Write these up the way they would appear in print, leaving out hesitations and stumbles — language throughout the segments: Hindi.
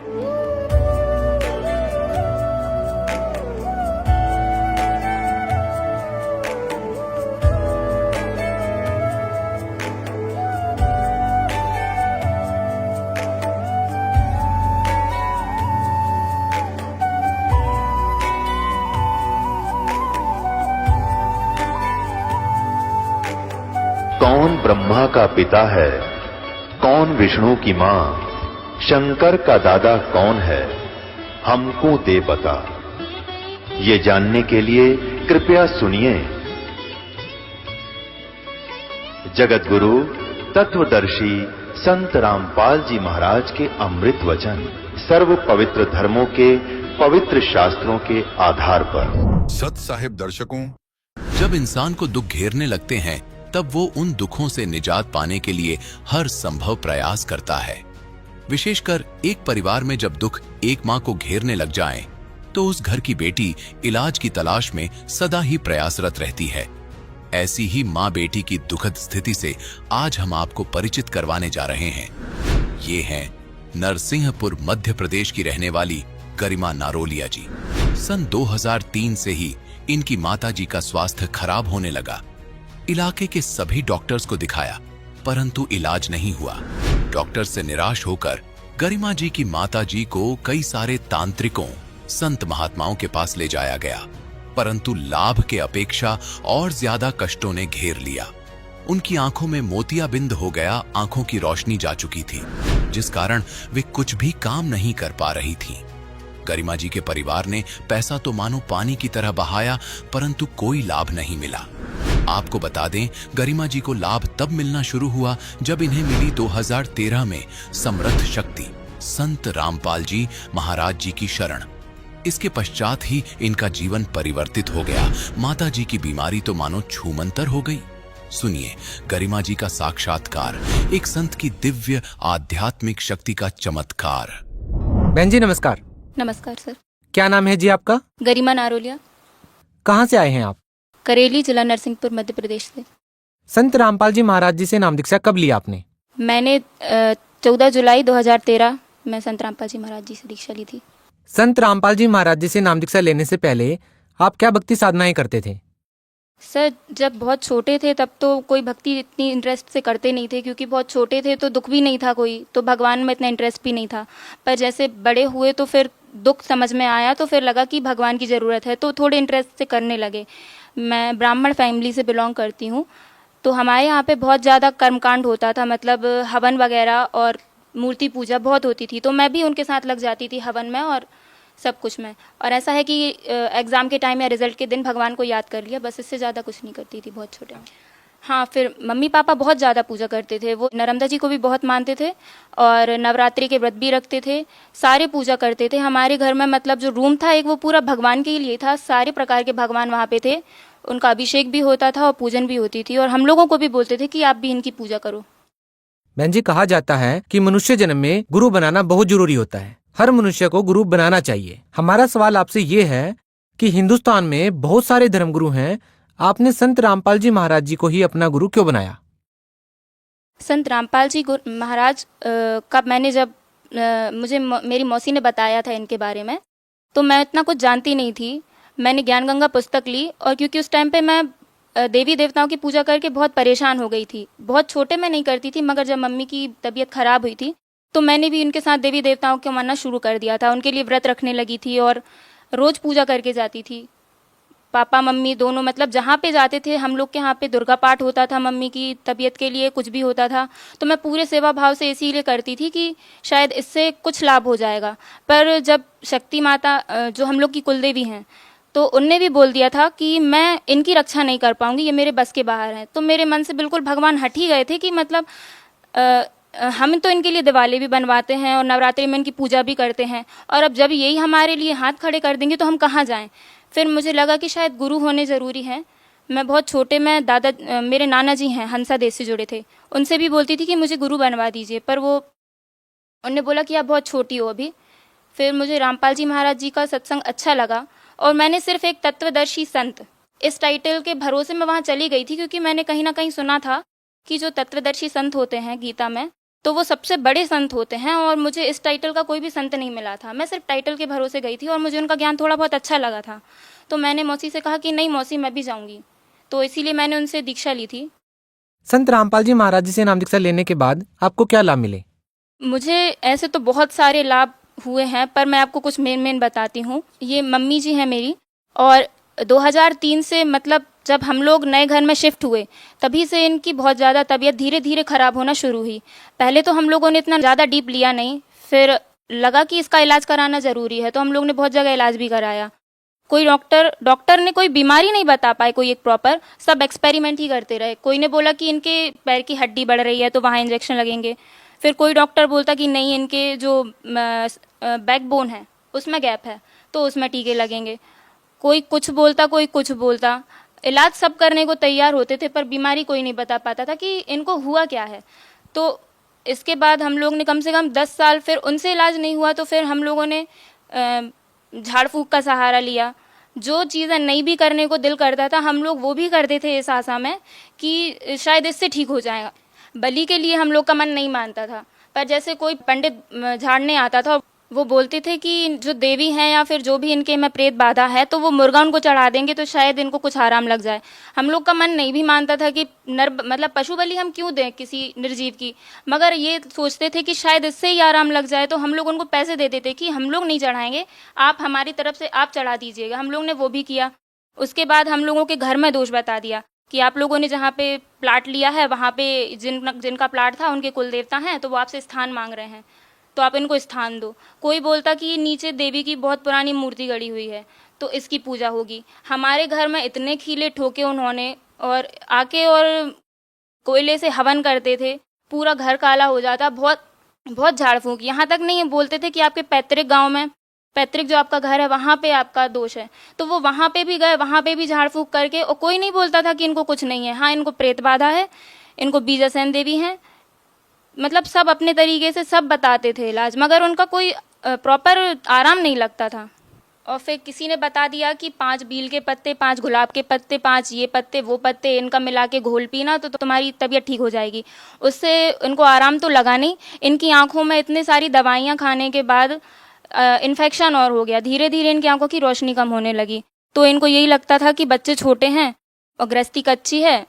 कौन ब्रह्मा का पिता है, कौन विष्णु की मां, शंकर का दादा कौन है, हमको दे बता। ये जानने के लिए कृपया सुनिए। जगत गुरु तत्वदर्शी संत रामपाल जी महाराज के अमृत वचन सर्व पवित्र धर्मों के पवित्र शास्त्रों के आधार पर। सत साहिब दर्शकों, जब इंसान को दुख घेरने लगते हैं तब वो उन दुखों से निजात पाने के लिए हर संभव प्रयास करता है। विशेषकर एक परिवार में जब दुख एक माँ को घेरने लग जाए तो उस घर की बेटी इलाज की तलाश में सदा ही प्रयासरत रहती है। ऐसी ही माँ बेटी की दुखद स्थिति से आज हम आपको परिचित करवाने जा रहे हैं। ये हैं नरसिंहपुर मध्य प्रदेश की रहने वाली गरिमा नारोलिया जी। सन 2003 से ही इनकी माताजी का स्वास्थ्य खराब होने लगा। इलाके के सभी डॉक्टर्स को दिखाया परंतु इलाज नहीं हुआ। डॉक्टर से निराश होकर गरिमा जी की माताजी को कई सारे तांत्रिकों, संत महात्माओं के पास ले जाया गया परंतु लाभ के अपेक्षा और ज्यादा कष्टों ने घेर लिया। उनकी आंखों में मोतियाबिंद हो गया, आंखों की रोशनी जा चुकी थी जिस कारण वे कुछ भी काम नहीं कर पा रही थीं। गरिमा जी के परिवार ने पैसा तो मानो पानी की तरह बहाया परंतु कोई लाभ नहीं मिला। आपको बता दें, गरिमा जी को लाभ तब मिलना शुरू हुआ जब इन्हें मिली 2013 में समर्थ शक्ति संत रामपाल जी महाराज जी की शरण। इसके पश्चात ही इनका जीवन परिवर्तित हो गया। माता जी की बीमारी तो मानो छूमंतर हो गई। सुनिए गरिमा जी का साक्षात्कार, एक संत की दिव्य आध्यात्मिक शक्ति का चमत्कार। बहन जी नमस्कार। नमस्कार सर। क्या नाम है जी आपका? गरिमा नारोलिया। कहाँ से आए हैं आप? करेली, जिला नरसिंहपुर, मध्य प्रदेश से। संत रामपाल जी महाराज जी से नाम दीक्षा कब लिया आपने? मैंने 14 जुलाई 2013 में संत रामपाल जी महाराज जी से दीक्षा ली थी। संत रामपाल जी महाराज जी से नाम दीक्षा लेने से पहले आप क्या भक्ति साधनाएं करते थे? सर जब बहुत छोटे थे तब तो कोई भक्ति इतनी इंटरेस्ट से करते नहीं थे क्योंकि बहुत छोटे थे तो दुख भी नहीं था कोई, तो भगवान में इतना इंटरेस्ट भी नहीं था। पर जैसे बड़े हुए तो फिर दुख समझ में आया तो फिर लगा कि भगवान की ज़रूरत है तो थोड़े इंटरेस्ट से करने लगे। मैं ब्राह्मण फैमिली से बिलोंग करती हूँ तो हमारे यहाँ पे बहुत ज़्यादा कर्मकांड होता था, मतलब हवन वगैरह और मूर्ति पूजा बहुत होती थी तो मैं भी उनके साथ लग जाती थी हवन में और सब कुछ में। और ऐसा है कि एग्ज़ाम के टाइम या रिजल्ट के दिन भगवान को याद कर लिया, बस इससे ज़्यादा कुछ नहीं करती थी बहुत छोटे में। हाँ, फिर मम्मी पापा बहुत ज़्यादा पूजा करते थे, वो नर्मदा जी को भी बहुत मानते थे और नवरात्रि के व्रत भी रखते थे, सारे पूजा करते थे। हमारे घर में मतलब जो रूम था एक वो पूरा भगवान के लिए था, सारे प्रकार के भगवान वहाँ पे थे, उनका अभिषेक भी होता था और पूजन भी होती थी और हम लोगों को भी बोलते थे कि आप भी इनकी पूजा करो। बहन जी कहा जाता है कि मनुष्य जन्म में गुरु बनाना बहुत जरूरी होता है, हर मनुष्य को गुरु बनाना चाहिए। हमारा सवाल आपसे ये है कि हिंदुस्तान में बहुत सारे धर्मगुरु हैं, आपने संत रामपाल जी महाराज जी को ही अपना गुरु क्यों बनाया? संत रामपाल जी महाराज का मैंने जब मुझे मेरी मौसी ने बताया था इनके बारे में तो मैं इतना कुछ जानती नहीं थी। मैंने ज्ञान गंगा पुस्तक ली और क्योंकि उस टाइम पे मैं देवी देवताओं की पूजा करके बहुत परेशान हो गई थी। बहुत छोटे में नहीं करती थी मगर जब मम्मी की तबीयत खराब हुई थी तो मैंने भी उनके साथ देवी देवताओं को मानना शुरू कर दिया था। उनके लिए व्रत रखने लगी थी और रोज़ पूजा करके जाती थी। पापा मम्मी दोनों मतलब जहाँ पे जाते थे, हम लोग के यहाँ पे दुर्गा पाठ होता था, मम्मी की तबीयत के लिए कुछ भी होता था तो मैं पूरे सेवा भाव से इसीलिए करती थी कि शायद इससे कुछ लाभ हो जाएगा। पर जब शक्ति माता जो हम लोग की कुलदेवी हैं तो उनने भी बोल दिया था कि मैं इनकी रक्षा नहीं कर पाऊंगी, ये मेरे बस के बाहर हैं, तो मेरे मन से बिल्कुल भगवान हट ही गए थे कि मतलब हम तो इनके लिए दिवाली भी बनवाते हैं और नवरात्रि में इनकी पूजा भी करते हैं और अब जब यही हमारे लिए हाथ खड़े कर देंगे तो हम कहाँ जाएं। फिर मुझे लगा कि शायद गुरु होने ज़रूरी हैं। मैं बहुत छोटे में मेरे नाना जी हैं हंसा देश से जुड़े थे, उनसे भी बोलती थी कि मुझे गुरु बनवा दीजिए, पर वो उन्होंने बोला कि आप बहुत छोटी हो अभी। फिर मुझे रामपाल जी महाराज जी का सत्संग अच्छा लगा और मैंने सिर्फ एक तत्वदर्शी संत इस टाइटल के भरोसे में वहाँ चली गई थी क्योंकि मैंने कहीं ना कहीं सुना था कि जो तत्वदर्शी संत होते हैं गीता में तो वो सबसे बड़े संत होते हैं और मुझे इस टाइटल का कोई भी संत नहीं मिला था। मैं सिर्फ टाइटल के भरोसे गई थी और मुझे उनका ज्ञान थोड़ा बहुत अच्छा लगा था। तो मैंने मौसी से कहा कि नहीं मौसी, मैं भी जाऊंगी। तो इसीलिए मैंने उनसे दीक्षा ली थी। संत रामपाल जी महाराज जी से नाम दीक्षा लेने के बाद आपको क्या लाभ मिले? मुझे ऐसे तो बहुत सारे लाभ हुए हैं, पर मैं आपको कुछ मेन बताती हूँ। ये मम्मी जी हैं मेरी, और 2003 से मतलब जब हम लोग नए घर में शिफ्ट हुए तभी से इनकी बहुत ज़्यादा तबीयत धीरे धीरे ख़राब होना शुरू हुई। पहले तो हम लोगों ने इतना ज़्यादा डीप लिया नहीं, फिर लगा कि इसका इलाज कराना ज़रूरी है, तो हम लोग ने बहुत जगह इलाज भी कराया। कोई डॉक्टर ने कोई बीमारी नहीं बता पाए कोई एक प्रॉपर, सब एक्सपेरिमेंट ही करते रहे। कोई ने बोला कि इनके पैर की हड्डी बढ़ रही है तो वहाँ इंजेक्शन लगेंगे, फिर कोई डॉक्टर बोलता कि नहीं इनके जो बैकबोन है उसमें गैप है तो उसमें टीके लगेंगे। कोई कुछ बोलता, कोई कुछ बोलता। इलाज सब करने को तैयार होते थे पर बीमारी कोई नहीं बता पाता था कि इनको हुआ क्या है। तो इसके बाद हम लोग ने कम से कम 10 साल, फिर उनसे इलाज नहीं हुआ तो फिर हम लोगों ने झाड़ फूंक का सहारा लिया। जो चीज़ें नहीं भी करने को दिल करता था हम लोग वो भी करते थे इस आशा में कि शायद इससे ठीक हो जाएगा। बलि के लिए हम लोग का मन नहीं मानता था, पर जैसे कोई पंडित झाड़ने आता था वो बोलते थे कि जो देवी हैं या फिर जो भी इनके में प्रेत बाधा है तो वो मुर्गा उनको चढ़ा देंगे तो शायद इनको कुछ आराम लग जाए। हम लोग का मन नहीं भी मानता था कि मतलब पशु बलि हम क्यों दें किसी निर्जीव की, मगर ये सोचते थे कि शायद इससे ही आराम लग जाए। तो हम लोग उनको पैसे देते थे कि हम लोग नहीं चढ़ाएंगे, आप हमारी तरफ से आप चढ़ा दीजिएगा। हम लोग ने वो भी किया। उसके बाद हम लोगों के घर में दोष बता दिया कि आप लोगों ने जहाँ पे प्लाट लिया है वहाँ पे जिनका प्लाट था उनके कुल देवता हैं तो वो आपसे स्थान मांग रहे हैं तो आप इनको स्थान दो। कोई बोलता कि नीचे देवी की बहुत पुरानी मूर्ति गड़ी हुई है तो इसकी पूजा होगी। हमारे घर में इतने खीले ठोके उन्होंने, और आके और कोयले से हवन करते थे, पूरा घर काला हो जाता। बहुत बहुत झाड़ फूंक। यहाँ तक नहीं बोलते थे कि आपके पैतृक गाँव में, पैतृक जो आपका घर है वहाँ पे आपका दोष है, तो वो वहाँ पे भी गए, वहाँ पे भी झाड़ फूंक करके, और कोई नहीं बोलता था कि इनको कुछ नहीं है। हाँ, इनको प्रेत बाधा है, इनको बीजासेन देवी हैं, मतलब सब अपने तरीके से सब बताते थे इलाज, मगर उनका कोई प्रॉपर आराम नहीं लगता था। और फिर किसी ने बता दिया कि 5 बील के पत्ते, 5 गुलाब के पत्ते, 5 ये पत्ते वो पत्ते, इनका मिला के घोल पीना तो तुम्हारी तबीयत ठीक हो जाएगी। उससे इनको आराम तो लगा नहीं। इनकी आंखों में इतनी सारी दवाइयाँ खाने के बाद इन्फेक्शन और हो गया। धीरे धीरे इनकी आंखों की रोशनी कम होने लगी। तो इनको यही लगता था कि बच्चे छोटे हैं और गृहस्थी कच्ची है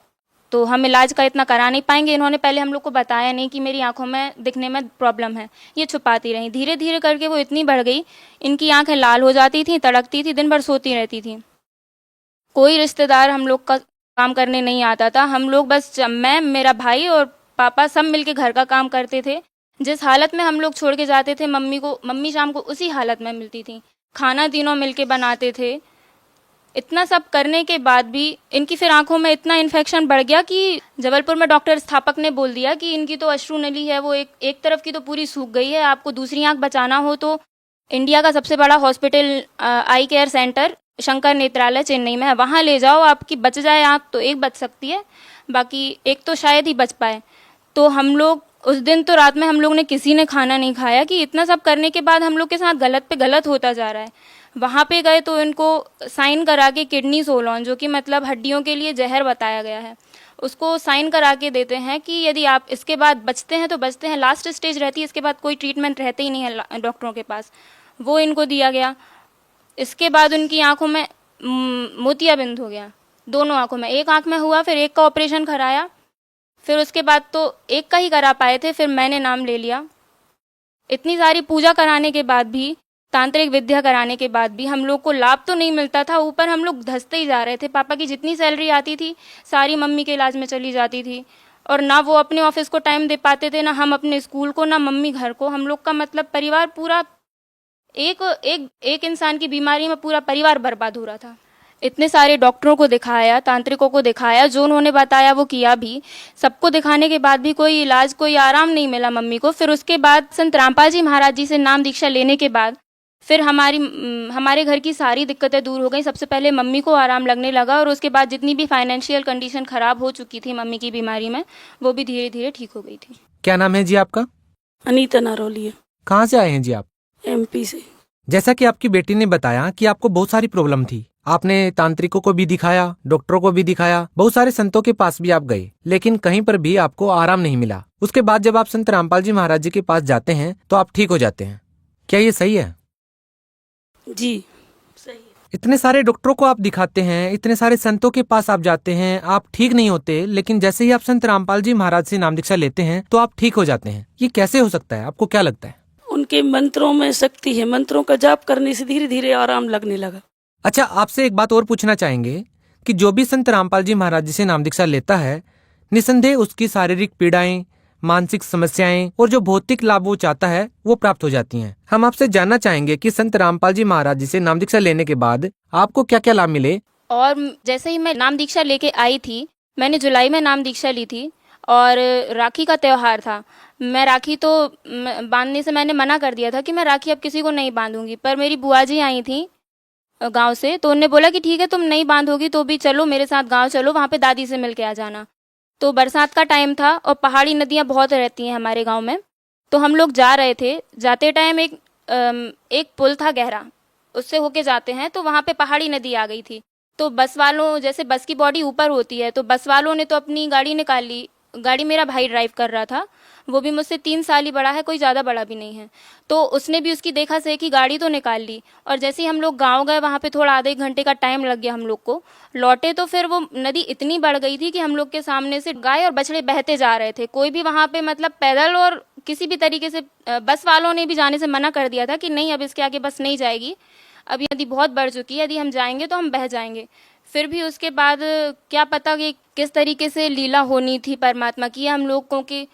तो हम इलाज का इतना करा नहीं पाएंगे। इन्होंने पहले हम लोग को बताया नहीं कि मेरी आंखों में दिखने में प्रॉब्लम है, ये छुपाती रही। धीरे धीरे करके वो इतनी बढ़ गई, इनकी आंखें लाल हो जाती थी, तड़कती थी, दिन भर सोती रहती थी। कोई रिश्तेदार हम लोग का काम करने नहीं आता था। हम लोग बस मैं, मेरा भाई और पापा सब मिलके घर का काम करते थे। जिस हालत में हम लोग छोड़ के जाते थे मम्मी को, मम्मी शाम को उसी हालत में मिलती थी। खाना तीनों मिलके बनाते थे। इतना सब करने के बाद भी इनकी फिर आंखों में इतना इन्फेक्शन बढ़ गया कि जबलपुर में डॉक्टर स्थापक ने बोल दिया कि इनकी तो अश्रु नली है वो एक तरफ की तो पूरी सूख गई है। आपको दूसरी आंख बचाना हो तो इंडिया का सबसे बड़ा hospital eye care centre Sankara Nethralaya Chennai में है, वहाँ ले जाओ। आपकी बच जाए आंख तो एक बच सकती है, बाकी एक तो शायद ही बच पाए। तो हम लोग उस दिन तो रात में हम लोग ने किसी ने खाना नहीं खाया कि इतना सब करने के बाद हम लोग के साथ गलत पे गलत होता जा रहा है। वहाँ पे गए तो इनको साइन करा के किडनी सोलॉन, जो कि मतलब हड्डियों के लिए जहर बताया गया है, उसको साइन करा के देते हैं कि यदि आप इसके बाद बचते हैं तो बचते हैं, लास्ट स्टेज रहती है, इसके बाद कोई ट्रीटमेंट रहते ही नहीं है डॉक्टरों के पास। वो इनको दिया गया। इसके बाद उनकी आंखों में मोतियाबिंद हो गया, दोनों आंखों में। एक आंख में हुआ, फिर एक का ऑपरेशन कराया, फिर उसके बाद तो एक का ही करा पाए थे, फिर मैंने नाम ले लिया। इतनी सारी पूजा कराने के बाद भी, तांत्रिक विद्या कराने के बाद भी हम लोग को लाभ तो नहीं मिलता था, ऊपर हम लोग धंसते ही जा रहे थे। पापा की जितनी सैलरी आती थी सारी मम्मी के इलाज में चली जाती थी, और ना वो अपने ऑफिस को टाइम दे पाते थे, ना हम अपने स्कूल को, ना मम्मी घर को। हम लोग का मतलब परिवार पूरा एक इंसान की बीमारी में पूरा परिवार बर्बाद हो रहा था। इतने सारे डॉक्टरों को दिखाया, तांत्रिकों को दिखाया, जो उन्होंने बताया वो किया भी। सबको दिखाने के बाद भी कोई इलाज, कोई आराम नहीं मिला मम्मी को। फिर उसके बाद संत रामपाल जी महाराज जी से नाम दीक्षा लेने के बाद फिर हमारे घर की सारी दिक्कतें दूर हो गई। सबसे पहले मम्मी को आराम लगने लगा, और उसके बाद जितनी भी फाइनेंशियल कंडीशन खराब हो चुकी थी मम्मी की बीमारी में, वो भी धीरे धीरे ठीक हो गई थी। क्या नाम है जी आपका? अनीता नारोलिया। कहाँ से आए हैं जी आप? MP से। जैसा कि आपकी बेटी ने बताया कि आपको बहुत सारी प्रॉब्लम थी, आपने तांत्रिकों को भी दिखाया, डॉक्टरों को भी दिखाया, बहुत सारे संतों के पास भी आप गए, लेकिन कहीं पर भी आपको आराम नहीं मिला। उसके बाद जब आप संत रामपाल जी महाराज जी के पास जाते हैं तो आप ठीक हो जाते हैं। क्या ये सही है? जी सही है। इतने सारे डॉक्टरों को आप दिखाते हैं, इतने सारे संतों के पास आप जाते हैं, आप ठीक नहीं होते, लेकिन जैसे ही आप संत रामपाल जी महाराज से नाम दीक्षा लेते हैं तो आप ठीक हो जाते हैं। ये कैसे हो सकता है? आपको क्या लगता है? उनके मंत्रों में शक्ति है, मंत्रों का जाप करने से धीरे धीरे आराम लगने लगा। अच्छा, आपसे एक बात और पूछना चाहेंगे कि जो भी संत रामपाल जी महाराज जी से नाम दीक्षा लेता है, निसंदेह उसकी शारीरिक पीड़ाएं, मानसिक समस्याएं और जो भौतिक लाभ वो चाहता है वो प्राप्त हो जाती हैं। हम आपसे जानना चाहेंगे कि संत रामपाल जी महाराज जी से नाम दीक्षा लेने के बाद आपको क्या क्या लाभ मिले। और जैसे ही मैं नाम दीक्षा लेके आई थी, मैंने जुलाई में नाम दीक्षा ली थी और राखी का त्यौहार था। मैं राखी तो बांधने से मैंने मना कर दिया था कि मैं राखी अब किसी को नहीं बांधूंगी, पर मेरी बुआ जी आई थी गांव से, तो उन्होंने बोला कि ठीक है तुम नहीं बांधोगी तो भी चलो मेरे साथ गांव चलो, वहाँ पे दादी से मिल के आ जाना। तो बरसात का टाइम था और पहाड़ी नदियाँ बहुत रहती हैं हमारे गांव में, तो हम लोग जा रहे थे। जाते टाइम एक पुल था गहरा, उससे होके जाते हैं तो वहाँ पे पहाड़ी नदी आ गई थी। तो बस वालों, जैसे बस की बॉडी ऊपर होती है, तो बस वालों ने तो अपनी गाड़ी निकाल ली। गाड़ी मेरा भाई ड्राइव कर रहा था, वो भी मुझसे 3 साल ही बड़ा है, कोई ज़्यादा बड़ा भी नहीं है। तो उसने भी उसकी देखा से कि गाड़ी तो निकाल ली। और जैसे ही हम लोग गांव गए, वहाँ पे थोड़ा आधे घंटे का टाइम लग गया हम लोग को। लौटे तो फिर वो नदी इतनी बढ़ गई थी कि हम लोग के सामने से गाय और बछड़े बहते जा रहे थे। कोई भी वहाँ पे मतलब पैदल और किसी भी तरीके से, बस वालों ने भी जाने से मना कर दिया था कि नहीं अब इसके आगे बस नहीं जाएगी, अब नदी बहुत बढ़ चुकी है, यदि हम जाएंगे तो हम बह जाएंगे। फिर भी उसके बाद क्या पता कि किस तरीके से लीला होनी थी परमात्मा की, हम लोगों के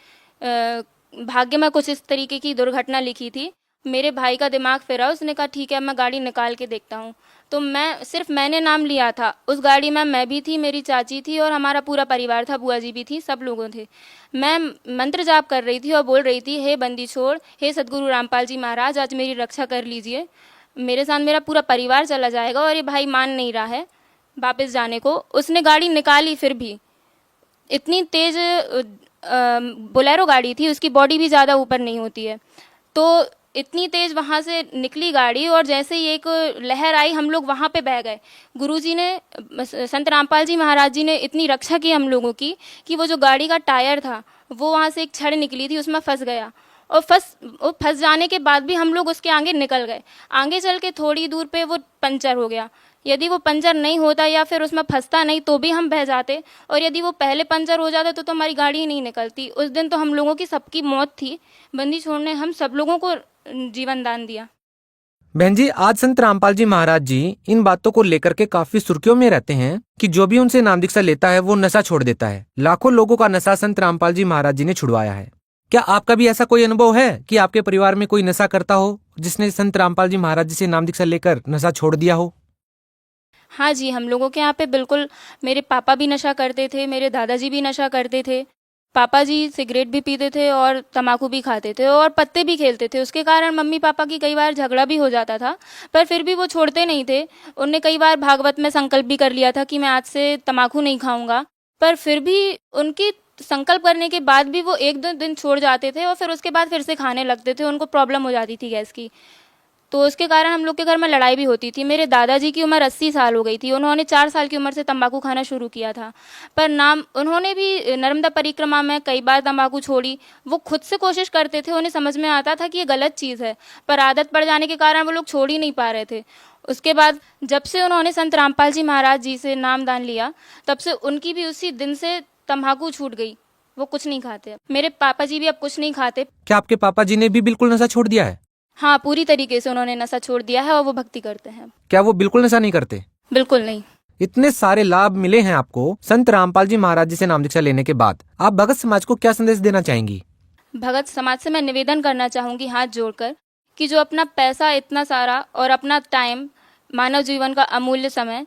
भाग्य में कुछ इस तरीके की दुर्घटना लिखी थी। मेरे भाई का दिमाग फिरा, उसने कहा ठीक है मैं गाड़ी निकाल के देखता हूँ। तो मैंने नाम लिया था। उस गाड़ी में मैं भी थी, मेरी चाची थी और हमारा पूरा परिवार था, बुआ जी भी थी, सब लोगों थे। मैं मंत्र जाप कर रही थी और बोल रही थी, हे बंदी छोड़, हे सदगुरु रामपाल जी महाराज, आज मेरी रक्षा कर लीजिए, मेरे साथ मेरा पूरा परिवार चला जाएगा। और ये भाई मान नहीं रहा है वापस जाने को। उसने गाड़ी निकाली, फिर भी इतनी तेज बोलेरो गाड़ी थी, उसकी बॉडी भी ज़्यादा ऊपर नहीं होती है, तो इतनी तेज वहाँ से निकली गाड़ी। और जैसे ही एक लहर आई, हम लोग वहाँ पे बह गए। गुरुजी ने, संत रामपाल जी महाराज जी ने इतनी रक्षा की हम लोगों की कि वो जो गाड़ी का टायर था वो वहाँ से एक छड़ निकली थी, उसमें फंस गया। और फंस जाने के बाद भी हम लोग उसके आगे निकल गए। आगे चल के थोड़ी दूर पे वो पंचर हो गया। यदि वो पंचर नहीं होता या फिर उसमें फंसता नहीं तो भी हम बह जाते, और यदि वो पहले पंचर हो जाता तो हमारी गाड़ी ही नहीं निकलती। उस दिन तो हम लोगों की सबकी मौत थी। बंदी छोड़ ने हम सब लोगों को जीवन दान दिया। बहन जी, आज संत रामपाल जी महाराज जी इन बातों को लेकर के काफी सुर्खियों में रहते हैं कि जो भी उनसे नाम दीक्षा लेता है वो नशा छोड़ देता है। लाखों लोगों का नशा संत रामपाल जी महाराज जी ने छुड़वाया है। क्या आपका भी ऐसा कोई अनुभव है कि आपके परिवार में कोई नशा करता हो जिसने संत रामपाल जी महाराज जी से नाम दीक्षा लेकर नशा छोड़ दिया हो? हाँ जी, हम लोगों के यहाँ पे बिल्कुल, मेरे पापा भी नशा करते थे, मेरे दादाजी भी नशा करते थे। पापा जी सिगरेट भी पीते थे और तम्बाकू भी खाते थे और पत्ते भी खेलते थे। उसके कारण मम्मी पापा की कई बार झगड़ा भी हो जाता था, पर फिर भी वो छोड़ते नहीं थे। उनने कई बार भागवत में संकल्प भी कर लिया था कि मैं आज से तम्बाकू नहीं खाऊंगा, पर फिर भी उनकी संकल्प करने के बाद भी वो 1-2 दिन छोड़ जाते थे और फिर उसके बाद फिर से खाने लगते थे। उनको प्रॉब्लम हो जाती थी गैस की, तो उसके कारण हम लोग के घर में लड़ाई भी होती थी। मेरे दादाजी की उम्र 80 साल हो गई थी। उन्होंने 4 साल की उम्र से तंबाकू खाना शुरू किया था, पर उन्होंने भी नर्मदा परिक्रमा में कई बार तंबाकू छोड़ी। वो खुद से कोशिश करते थे, उन्हें समझ में आता था कि ये गलत चीज़ है, पर आदत पड़ जाने के कारण वो लोग छोड़ ही नहीं पा रहे थे। उसके बाद जब से उन्होंने संत रामपाल जी महाराज जी से नाम दान लिया, तब से उनकी भी उसी दिन से तंबाकू छूट गई। वो कुछ नहीं खाते। मेरे पापा जी भी अब कुछ नहीं खाते। क्या आपके पापा जी ने भी बिल्कुल नशा छोड़ दिया है? हाँ, पूरी तरीके से उन्होंने नशा छोड़ दिया है और वो भक्ति करते हैं। क्या वो बिल्कुल नशा नहीं करते? बिल्कुल नहीं। इतने सारे लाभ मिले हैं आपको संत रामपाल जी महाराज जी से नाम दीक्षा लेने के बाद, आप भगत समाज को क्या संदेश देना चाहेंगी? भगत समाज से मैं निवेदन करना चाहूँगी हाथ जोड़कर कि जो अपना पैसा इतना सारा और अपना टाइम, मानव जीवन का अमूल्य समय,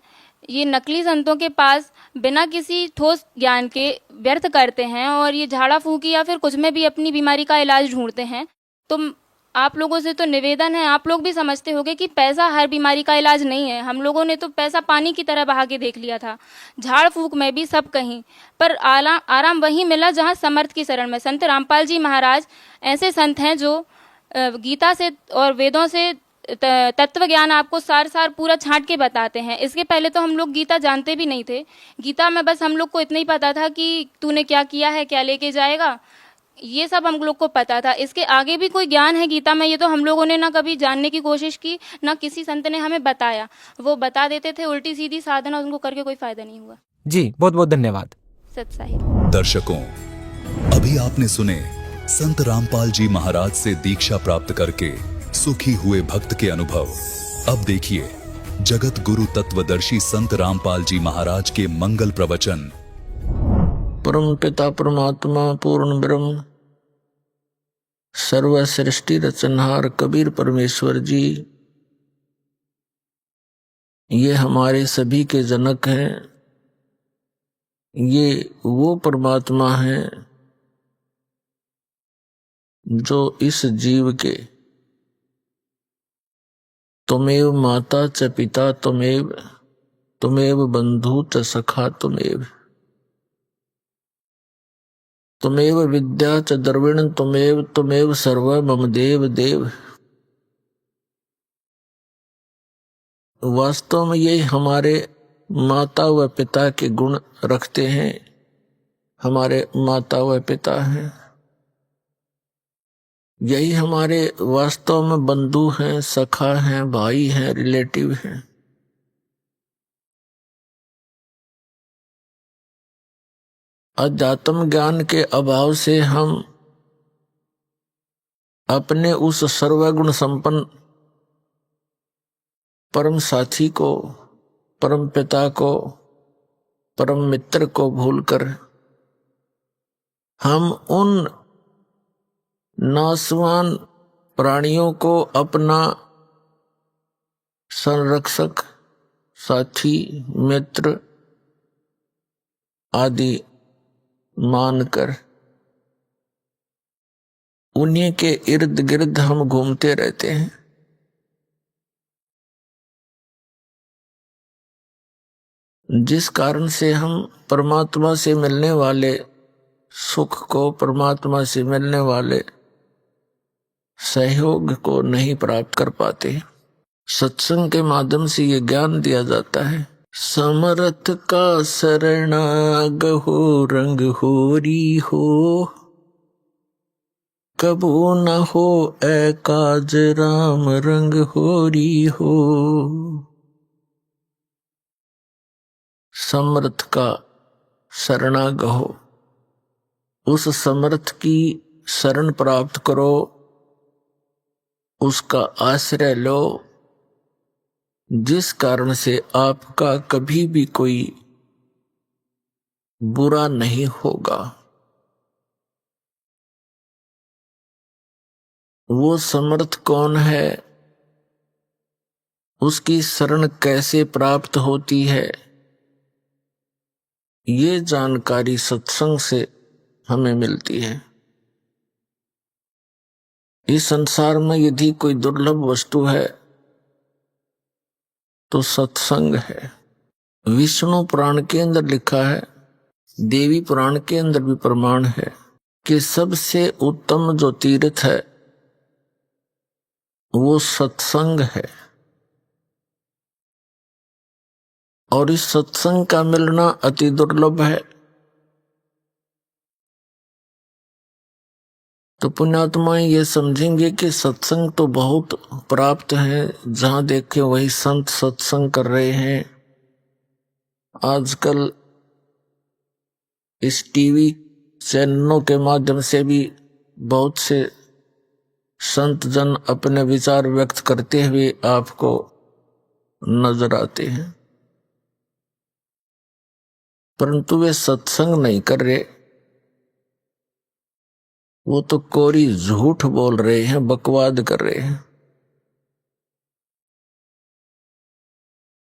ये नकली संतों के पास बिना किसी ठोस ज्ञान के व्यर्थ करते हैं और ये झाड़ा फूकी या फिर कुछ में भी अपनी बीमारी का इलाज ढूंढते हैं, तो आप लोगों से तो निवेदन है, आप लोग भी समझते होंगे कि पैसा हर बीमारी का इलाज नहीं है। हम लोगों ने तो पैसा पानी की तरह बहा के देख लिया था, झाड़ फूक में भी सब कहीं, पर आराम वहीं मिला जहां समर्थ की शरण में। संत रामपाल जी महाराज ऐसे संत हैं जो गीता से और वेदों से तत्व ज्ञान आपको सार सार पूरा छांट के बताते हैं। इसके पहले तो हम लोग गीता जानते भी नहीं थे। गीता में बस हम लोग को इतना ही पता था कि तूने क्या किया है, क्या लेके जाएगा, ये सब हम लोग को पता था। इसके आगे भी कोई ज्ञान है गीता में, ये तो हम लोगों ने ना कभी जानने की कोशिश की, ना किसी संत ने हमें बताया। वो बता देते थे उल्टी सीधी साधना, उनको करके कोई फायदा नहीं हुआ। जी बहुत बहुत धन्यवाद। सत साहिब। दर्शकों, अभी आपने सुने संत रामपाल जी महाराज से दीक्षा प्राप्त करके सुखी हुए भक्त के अनुभव। अब देखिए जगत गुरु तत्वदर्शी संत रामपाल जी महाराज के मंगल प्रवचन। परम पिता परमात्मा पूर्ण ब्रह्म सर्व सृष्टि रचनहार कबीर परमेश्वर जी, ये हमारे सभी के जनक हैं। ये वो परमात्मा हैं जो इस जीव के तुमेव माता च पिता तुमेव, तुमेव बंधु च सखा तुमेव, तुमेव विद्या च द्रविण तुमेव, तुमेव सर्व मम देव देव। वास्तव में ये हमारे माता व पिता के गुण रखते हैं, हमारे माता व पिता हैं। यही हमारे वास्तव में बंधु हैं, सखा हैं, भाई हैं, रिलेटिव हैं। अध्यात्म ज्ञान के अभाव से हम अपने उस सर्वगुण संपन्न परम साथी को, परम पिता को, परम मित्र को भूलकर हम उन नासवान प्राणियों को अपना संरक्षक, साथी, मित्र आदि मानकर उन्हीं के इर्द गिर्द हम घूमते रहते हैं। जिस कारण से हम परमात्मा से मिलने वाले सुख को, परमात्मा से मिलने वाले सहयोग को नहीं प्राप्त कर पाते। सत्संग के माध्यम से ये ज्ञान दिया जाता है। समर्थ का शरणाग हो रंग होरी हो, कबू न हो ए काज राम रंग होरी हो। समर्थ का शरणाग हो, उस समर्थ की शरण प्राप्त करो, उसका आश्रय लो, जिस कारण से आपका कभी भी कोई बुरा नहीं होगा। वो समर्थ कौन है, उसकी शरण कैसे प्राप्त होती है, ये जानकारी सत्संग से हमें मिलती है। इस संसार में यदि कोई दुर्लभ वस्तु है तो सत्संग है। विष्णु पुराण के अंदर लिखा है, देवी पुराण के अंदर भी प्रमाण है कि सबसे उत्तम जो तीर्थ है वो सत्संग है। और इस सत्संग का मिलना अति दुर्लभ है। तो पुण्यात्माएं ये समझेंगे कि सत्संग तो बहुत प्राप्त है, जहां देखे वही संत सत्संग कर रहे हैं। आजकल इस टीवी चैनलों के माध्यम से भी बहुत से संत जन अपने विचार व्यक्त करते हुए आपको नजर आते हैं, परंतु वे सत्संग नहीं कर रहे। वो तो कोरी झूठ बोल रहे हैं, बकवाद कर रहे हैं।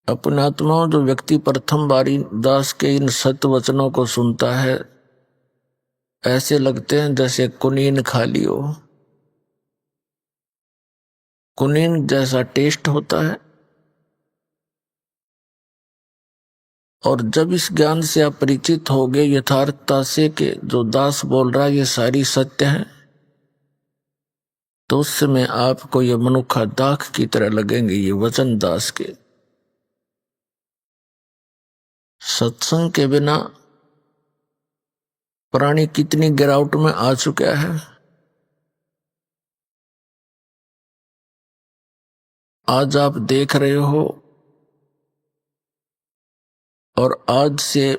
अपने आत्माओं, जो व्यक्ति प्रथम बारी दास के इन सत्य वचनों को सुनता है, ऐसे लगते हैं जैसे कुनीन खा लियो। कुनीन जैसा टेस्ट होता है। और जब इस ज्ञान से आप परिचित हो गए यथार्थता से कि जो दास बोल रहा है ये सारी सत्य है, तो उस समय आपको ये मनुखा दाख की तरह लगेंगे, ये वचन दास के। सत्संग के बिना प्राणी कितनी गिरावट में आ चुका है। आज आप देख रहे हो, और आज से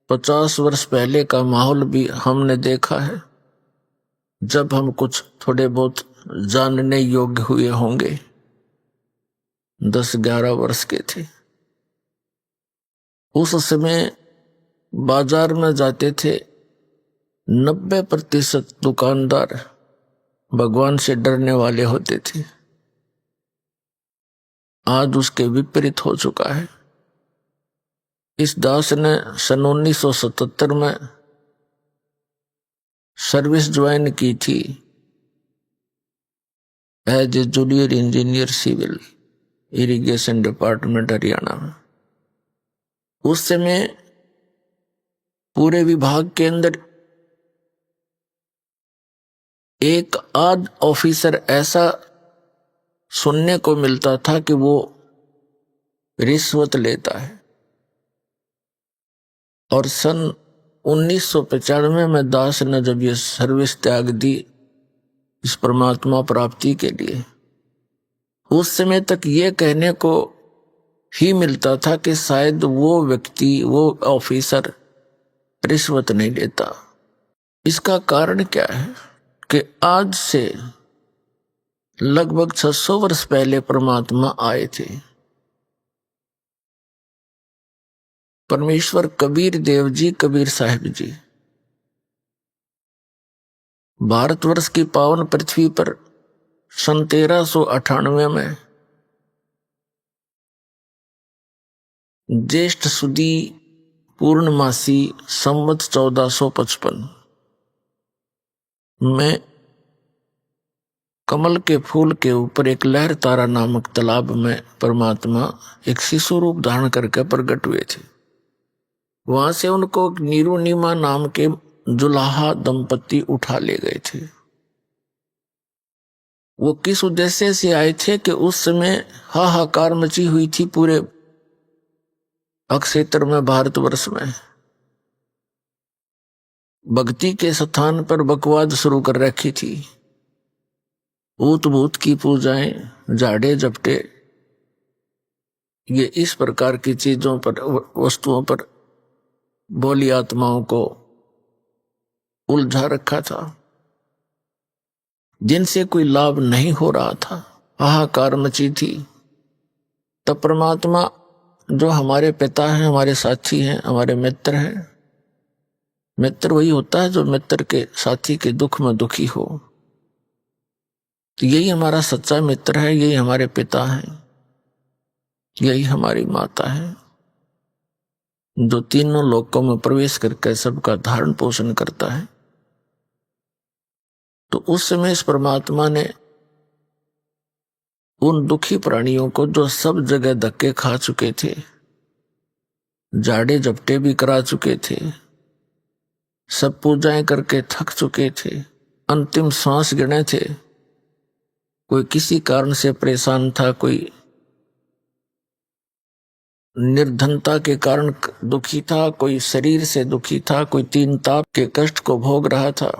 50 वर्ष पहले का माहौल भी हमने देखा है, जब हम कुछ थोड़े बहुत जानने योग्य हुए होंगे, 10-11 वर्ष के थे। उस समय बाजार में जाते थे 90% दुकानदार भगवान से डरने वाले होते थे। आज उसके विपरीत हो चुका है। इस दास ने सन 1977 में सर्विस ज्वाइन की थी as a junior engineer civil, irrigation department Haryana में। उस समय पूरे विभाग के अंदर एक आध ऑफिसर ऐसा सुनने को मिलता था कि वो रिश्वत लेता है। और सन 1995 में दास ने जब ये सर्विस त्याग दी इस परमात्मा प्राप्ति के लिए, उस समय तक ये कहने को ही मिलता था कि शायद वो व्यक्ति, वो ऑफिसर रिश्वत नहीं लेता। इसका कारण क्या है कि आज से लगभग 600 वर्ष पहले परमात्मा आए थे। परमेश्वर कबीर देव जी, कबीर साहिब जी भारतवर्ष की पावन पृथ्वी पर सन 1398 में ज्येष्ठ सुदी पूर्णमासी संवत 1455 में कमल के फूल के ऊपर एक लहर तारा नामक तालाब में परमात्मा एक शिशु रूप धारण करके प्रकट हुए थे। वहां से उनको नीरू नीमा नाम के जुलाहा दंपति उठा ले गए थे। वो किस उद्देश्य से आए थे कि उस समय हाहाकार मची हुई थी पूरे अक्षेत्र में, भारतवर्ष में। भक्ति के स्थान पर बकवाद शुरू कर रखी थी। ऊत भूत की पूजाएं, जाड़े जपटे, ये इस प्रकार की चीजों पर, वस्तुओं पर भोली आत्माओं को उलझा रखा था, जिनसे कोई लाभ नहीं हो रहा था। हाहाकार मची थी। तब परमात्मा जो हमारे पिता हैं, हमारे साथी हैं, हमारे मित्र हैं, मित्र वही होता है जो मित्र के साथी के दुख में दुखी हो। तो यही हमारा सच्चा मित्र है, यही हमारे पिता हैं, यही हमारी माता है, जो तीनों लोकों में प्रवेश करके सबका धारण पोषण करता है। तो उस समय इस परमात्मा ने उन दुखी प्राणियों को, जो सब जगह धक्के खा चुके थे, जाड़े जपटे भी करा चुके थे, सब पूजाएं करके थक चुके थे, अंतिम सांस गिने थे, कोई किसी कारण से परेशान था, कोई निर्धनता के कारण दुखी था, कोई शरीर से दुखी था, कोई तीन ताप के कष्ट को भोग रहा था।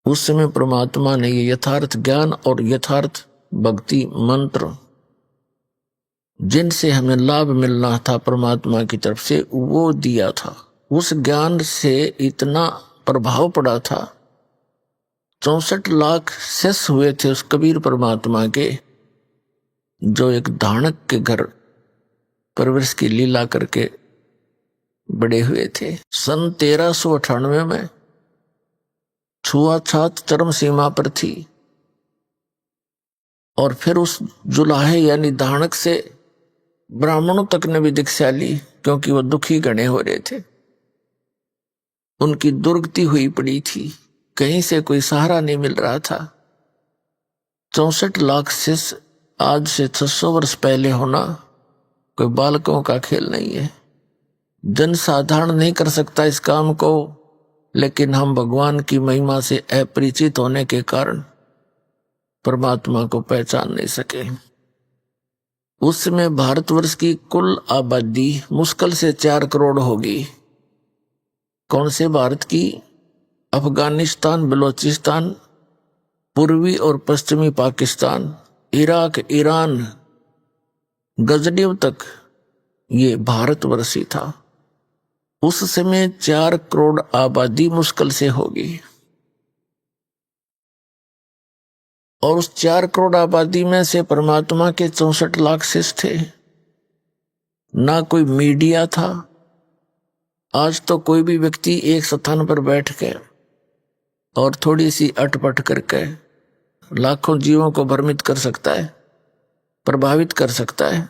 उस समय परमात्मा ने ये यथार्थ ज्ञान और यथार्थ भक्ति मंत्र, जिनसे हमें लाभ मिलना था परमात्मा की तरफ से, वो दिया था। उस ज्ञान से इतना प्रभाव पड़ा था, 64 लाख शिष्य हुए थे उस कबीर परमात्मा के, जो एक धानक के घर परवरिश की लीला करके बड़े हुए थे। सन 1398 में छुआछात चरम सीमा पर थी, और फिर उस जुलाहे यानी धानक से ब्राह्मणों तक ने भी दीक्षा ली, क्योंकि वो दुखी गणे हो रहे थे, उनकी दुर्गति हुई पड़ी थी, कहीं से कोई सहारा नहीं मिल रहा था। 64 लाख शिष्य आज से 600 वर्ष पहले होना कोई बालकों का खेल नहीं है। जन साधारण नहीं कर सकता इस काम को, लेकिन हम भगवान की महिमा से अपरिचित होने के कारण परमात्मा को पहचान नहीं सके। उस समय भारतवर्ष की कुल आबादी मुश्किल से 4 करोड़ होगी। कौन से भारत की? अफगानिस्तान, बलूचिस्तान, पूर्वी और पश्चिमी पाकिस्तान, इराक, ईरान, गजनीव तक ये भारतवर्ष ही था। उस समय 4 करोड़ आबादी मुश्किल से होगी। और उस 4 करोड़ आबादी में से परमात्मा के 64 लाख शिष्य थे। ना कोई मीडिया था। आज तो कोई भी व्यक्ति एक स्थान पर बैठ के और थोड़ी सी अटपट करके लाखों जीवों को भ्रमित कर सकता है, प्रभावित कर सकता है।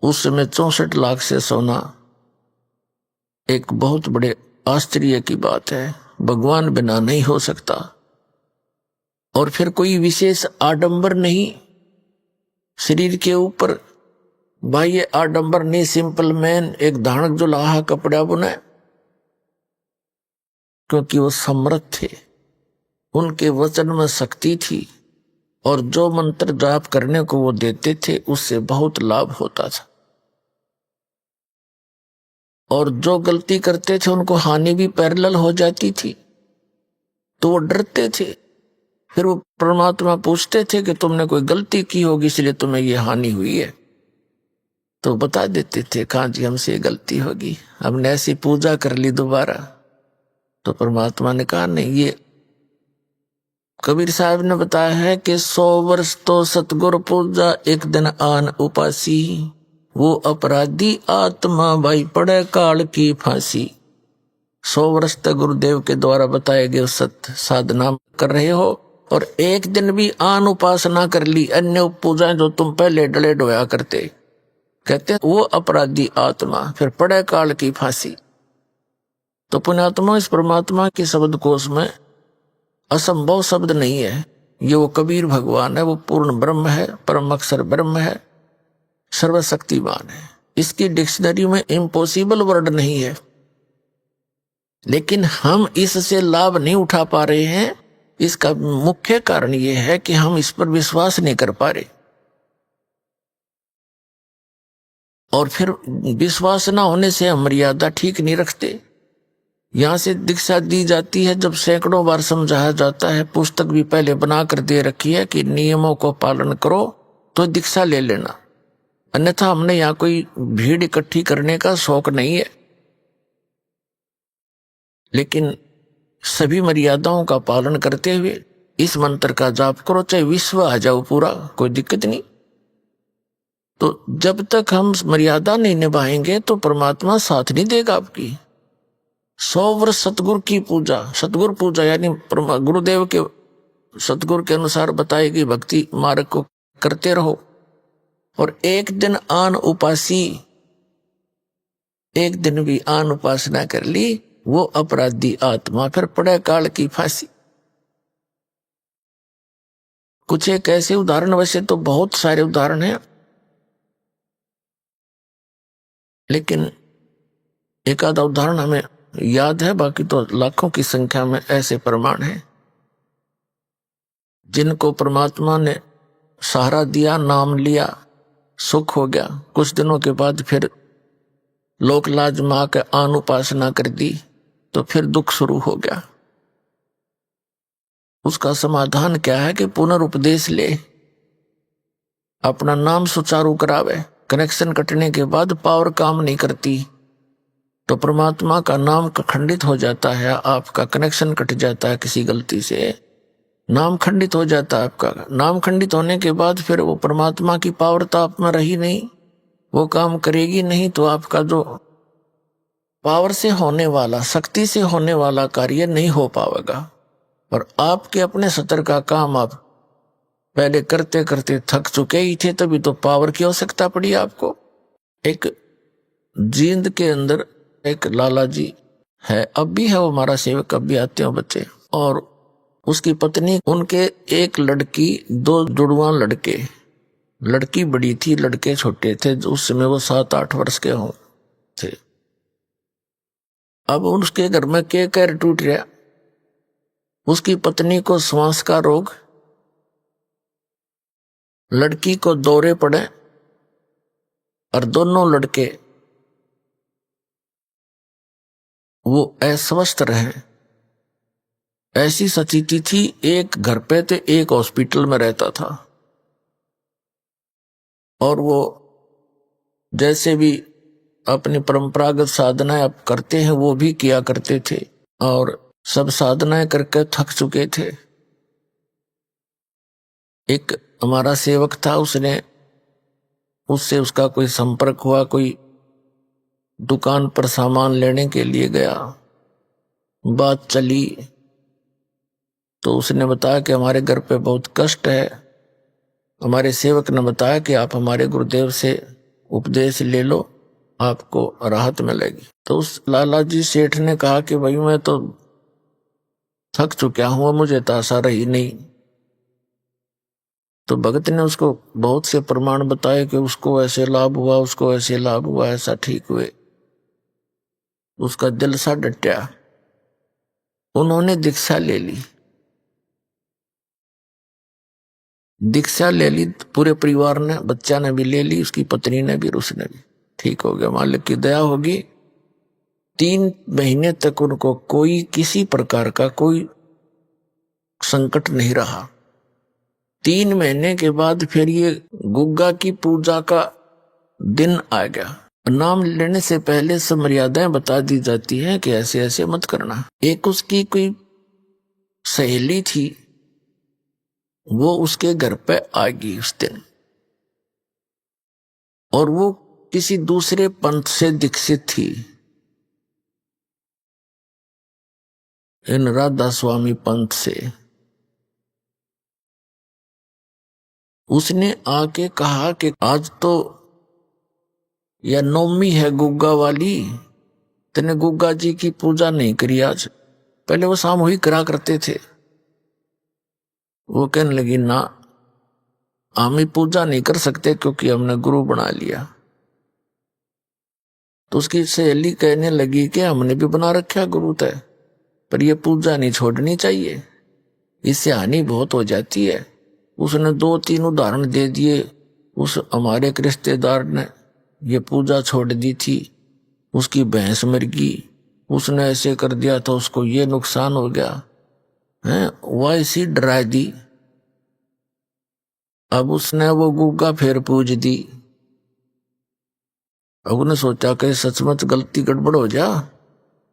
उस समय 64 लाख से सोना एक बहुत बड़े आश्चर्य की बात है। भगवान बिना नहीं हो सकता। और फिर कोई विशेष आडंबर नहीं शरीर के ऊपर, बाह्य आडंबर नहीं। सिंपल मैन एक धानक जो लाहा कपड़ा बुने, क्योंकि वो समर्थ थे, उनके वचन में शक्ति थी और जो मंत्र जाप करने को वो देते थे उससे बहुत लाभ होता था। और जो गलती करते थे उनको हानि भी पैरेलल हो जाती थी, तो वो डरते थे। फिर वो परमात्मा पूछते थे कि तुमने कोई गलती की होगी इसलिए तुम्हें ये हानि हुई है, तो बता देते थे कहाँ जी हमसे गलती होगी, हमने ऐसी पूजा कर ली दोबारा। तो परमात्मा ने कहा नहीं, ये कबीर साहब ने बताया है कि 100 वर्ष तो सतगुरु पूजा, एक दिन आन उपासी, वो अपराधी आत्मा भाई पड़े काल की फांसी। 100 वर्ष तक गुरुदेव के द्वारा बताए गए सत्य साधना कर रहे हो और एक दिन भी आन उपासना कर ली, अन्य पूजाएं जो तुम पहले डले डोया करते, कहते हैं वो अपराधी आत्मा फिर पड़े काल की फांसी। तो पुण्यात्मा, इस परमात्मा के शब्द कोश में असंभव शब्द नहीं है। ये वो कबीर भगवान है, वो पूर्ण ब्रह्म है, परम अक्षर ब्रह्म है, सर्वशक्तिमान है। इसकी डिक्शनरी में इम्पॉसिबल वर्ड नहीं है। लेकिन हम इससे लाभ नहीं उठा पा रहे हैं। इसका मुख्य कारण यह है कि हम इस पर विश्वास नहीं कर पा रहे। और फिर विश्वास ना होने से हम मर्यादा ठीक नहीं रखते। यहां से दीक्षा दी जाती है, जब सैकड़ों बार समझाया जाता है, पुस्तक भी पहले बना कर दे रखी है कि नियमों को पालन करो तो दीक्षा ले लेना, अन्यथा हमने यहाँ कोई भीड़ इकट्ठी करने का शौक नहीं है। लेकिन सभी मर्यादाओं का पालन करते हुए इस मंत्र का जाप करो, चाहे विश्व आ जाओ पूरा, कोई दिक्कत नहीं। तो जब तक हम मर्यादा नहीं निभाएंगे तो परमात्मा साथ नहीं देगा आपकी। 100 वर्ष सतगुरु की पूजा, सतगुरु पूजा यानी गुरुदेव के सतगुरु के अनुसार बताई गई भक्ति मार्ग को करते रहो। और एक दिन आन उपासी, एक दिन भी आन उपासना कर ली, वो अपराधी आत्मा फिर पड़े काल की फांसी। कुछ एक ऐसे उदाहरण, वैसे तो बहुत सारे उदाहरण हैं, लेकिन एक आधा उदाहरण हमें याद है, बाकी तो लाखों की संख्या में ऐसे प्रमाण हैं जिनको परमात्मा ने सहारा दिया, नाम लिया, सुख हो गया। कुछ दिनों के बाद फिर लोक लाज मां के आन उपासना कर दी तो फिर दुख शुरू हो गया। उसका समाधान क्या है कि पुनरुपदेश ले, अपना नाम सुचारू करावे। कनेक्शन कटने के बाद पावर काम नहीं करती तो परमात्मा का नाम खंडित हो जाता है, आपका कनेक्शन कट जाता है किसी गलती से, नाम खंडित हो जाता है आपका। नाम खंडित होने के बाद फिर वो परमात्मा की पावर तो आप में रही नहीं, वो काम करेगी नहीं, तो आपका जो पावर से होने वाला, शक्ति से होने वाला कार्य नहीं हो पाएगा। और आपके अपने सतर का काम आप पहले करते करते थक चुके ही थे, तभी तो पावर की आवश्यकता पड़ी आपको। एक जींद के अंदर एक लाला जी है, अब भी है वो हमारा सेवक, अब भी आते हैं बच्चे, और उसकी पत्नी, उनके एक लड़की, 2 जुड़वा लड़के, लड़की बड़ी थी, लड़के छोटे थे, उस समय वो 7-8 वर्ष के हों थे। अब उसके घर में के कैर टूट गया, उसकी पत्नी को श्वास का रोग, लड़की को दौरे पड़े और दोनों लड़के वो अस्वस्थ रहे, ऐसी स्थिति थी। एक घर पे थे, एक हॉस्पिटल में रहता था, और वो जैसे भी अपनी परंपरागत साधनाएं अब करते हैं वो भी किया करते थे, और सब साधनाएं करके थक चुके थे। एक हमारा सेवक था, उससे उसका कोई संपर्क हुआ, कोई दुकान पर सामान लेने के लिए गया, बात चली तो उसने बताया कि हमारे घर पे बहुत कष्ट है। हमारे सेवक ने बताया कि आप हमारे गुरुदेव से उपदेश ले लो, आपको राहत मिलेगी। तो उस लाला जी सेठ ने कहा कि भाई मैं तो थक चुका हूं, मुझे तो आशा रही नहीं। तो भगत ने उसको बहुत से प्रमाण बताए कि उसको ऐसे लाभ हुआ, उसको ऐसे लाभ हुआ, ऐसा ठीक हुए। उसका दिल सा डटा, उन्होंने दीक्षा ले ली। दीक्षा ले ली पूरे परिवार ने, बच्चा ने भी ले ली, उसकी पत्नी ने भी, उसने भी ठीक हो गया। मालिक की दया होगी। 3 महीने तक उनको कोई किसी प्रकार का कोई संकट नहीं रहा। 3 महीने के बाद फिर ये गुग्गा की पूजा का दिन आ गया। नाम लेने से पहले सब मर्यादाएं बता दी जाती हैं कि ऐसे ऐसे मत करना। एक उसकी कोई सहेली थी, वो उसके घर पे आ गई उस दिन, और वो किसी दूसरे पंथ से दीक्षित थी, इन राधा स्वामी पंथ से। उसने आके कहा कि आज तो यह नवमी है गुग्गा वाली, तेने गुग्गा जी की पूजा नहीं करी आज। पहले वो सामूहिक करा करते थे। वो कहने लगी ना, हम ही पूजा नहीं कर सकते क्योंकि हमने गुरु बना लिया। तो उसकी सहेली कहने लगी कि हमने भी बना रखा गुरु तय, पर यह पूजा नहीं छोड़नी चाहिए, इससे हानि बहुत हो जाती है। उसने 2-3 उदाहरण दे दिए। उस हमारे एक रिश्तेदार ने ये पूजा छोड़ दी थी, उसकी भैंस मर गई, उसने ऐसे कर दिया था, उसको ये नुकसान हो गया है, वैसी डरा दी। अब उसने वो गुग्गा फिर पूज दी। अब उसने सोचा कि सचमुच गलती गड़बड़ हो जा,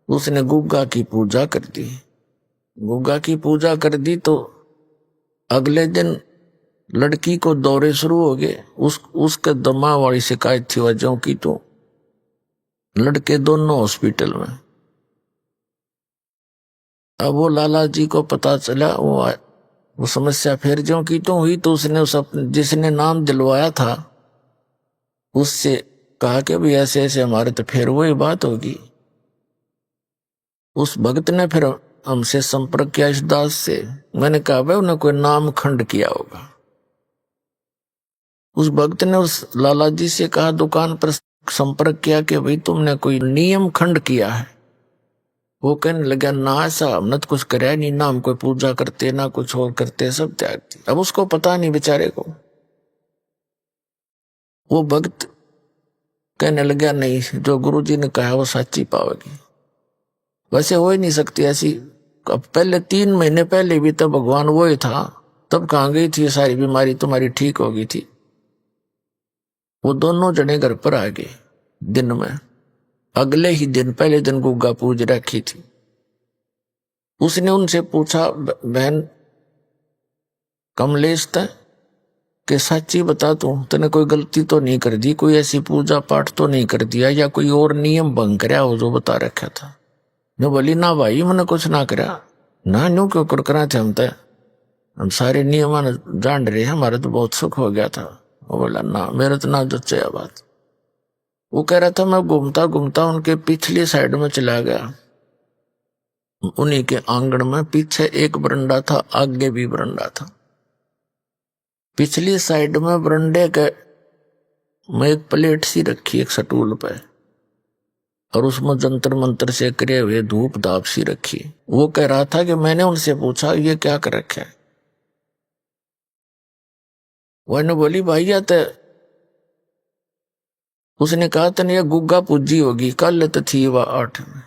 उसने गुग्गा की पूजा कर दी। गुग्गा की पूजा कर दी तो अगले दिन लड़की को दौरे शुरू हो गए। उसके दमा वाली शिकायत थी वजहों की, तो लड़के दोनों हॉस्पिटल में। अब वो लाला जी को पता चला, वो समस्या फिर ज्यों की तो हुई। तो उसने जिसने नाम दिलवाया था उससे कहा कि भाई ऐसे ऐसे हमारे तो फिर वही बात होगी। उस भक्त ने फिर हमसे संपर्क किया इस दास से। मैंने कहा भाई उन्हें कोई नाम खंड किया होगा। उस भक्त ने उस लाला जी से कहा, दुकान पर संपर्क किया कि भाई तुमने कोई नियम खंड किया है। वो कहने लगा ना, ऐसा हमने तो कुछ कराया नहीं, ना हम कोई पूजा करते ना कुछ और करते, सब त्याग दिया। अब उसको पता नहीं बेचारे को। वो भक्त कहने लगा नहीं, जो गुरुजी ने कहा वो सच्ची पाओगी। वैसे हो ही नहीं सकती ऐसी। अब पहले 3 महीने पहले भी तो भगवान वो ही था, तब कहाँ गई थी सारी बीमारी तुम्हारी ठीक हो गई थी। वो दोनों जने घर पर आ गए दिन में। अगले ही दिन, पहले दिन गुग्गा पूज रखी थी। उसने उनसे पूछा, बहन कमलेश था कि सच्ची बता तूने कोई गलती तो नहीं कर दी, कोई ऐसी पूजा पाठ तो नहीं कर दिया, या कोई और नियम भंग कराया हो जो बता रखा था? ने बोली ना भाई मैंने कुछ ना करा। ना न्यू क्यों कर थे, हम सारे नियम जान रहे, हमारे तो बहुत सुख हो गया था। वो बोला ना, मेरे तो ना जच्चा बात। वो कह रहा था मैं घूमता घूमता उनके पिछली साइड में चला गया। उन्हीं के आंगन में पीछे एक बरंडा था, आगे भी बरंडा था। पिछली साइड में बरंडे के में एक प्लेट सी रखी एक सटूल पे, और उसमें जंतर मंत्र से करे हुए धूप धाप सी रखी। वो कह रहा था कि मैंने उनसे पूछा ये क्या कर रखा है? वह बोली भाई तो उसने कहा तने ये गुग्गा पूजी होगी, कल तो थी वह 8 में।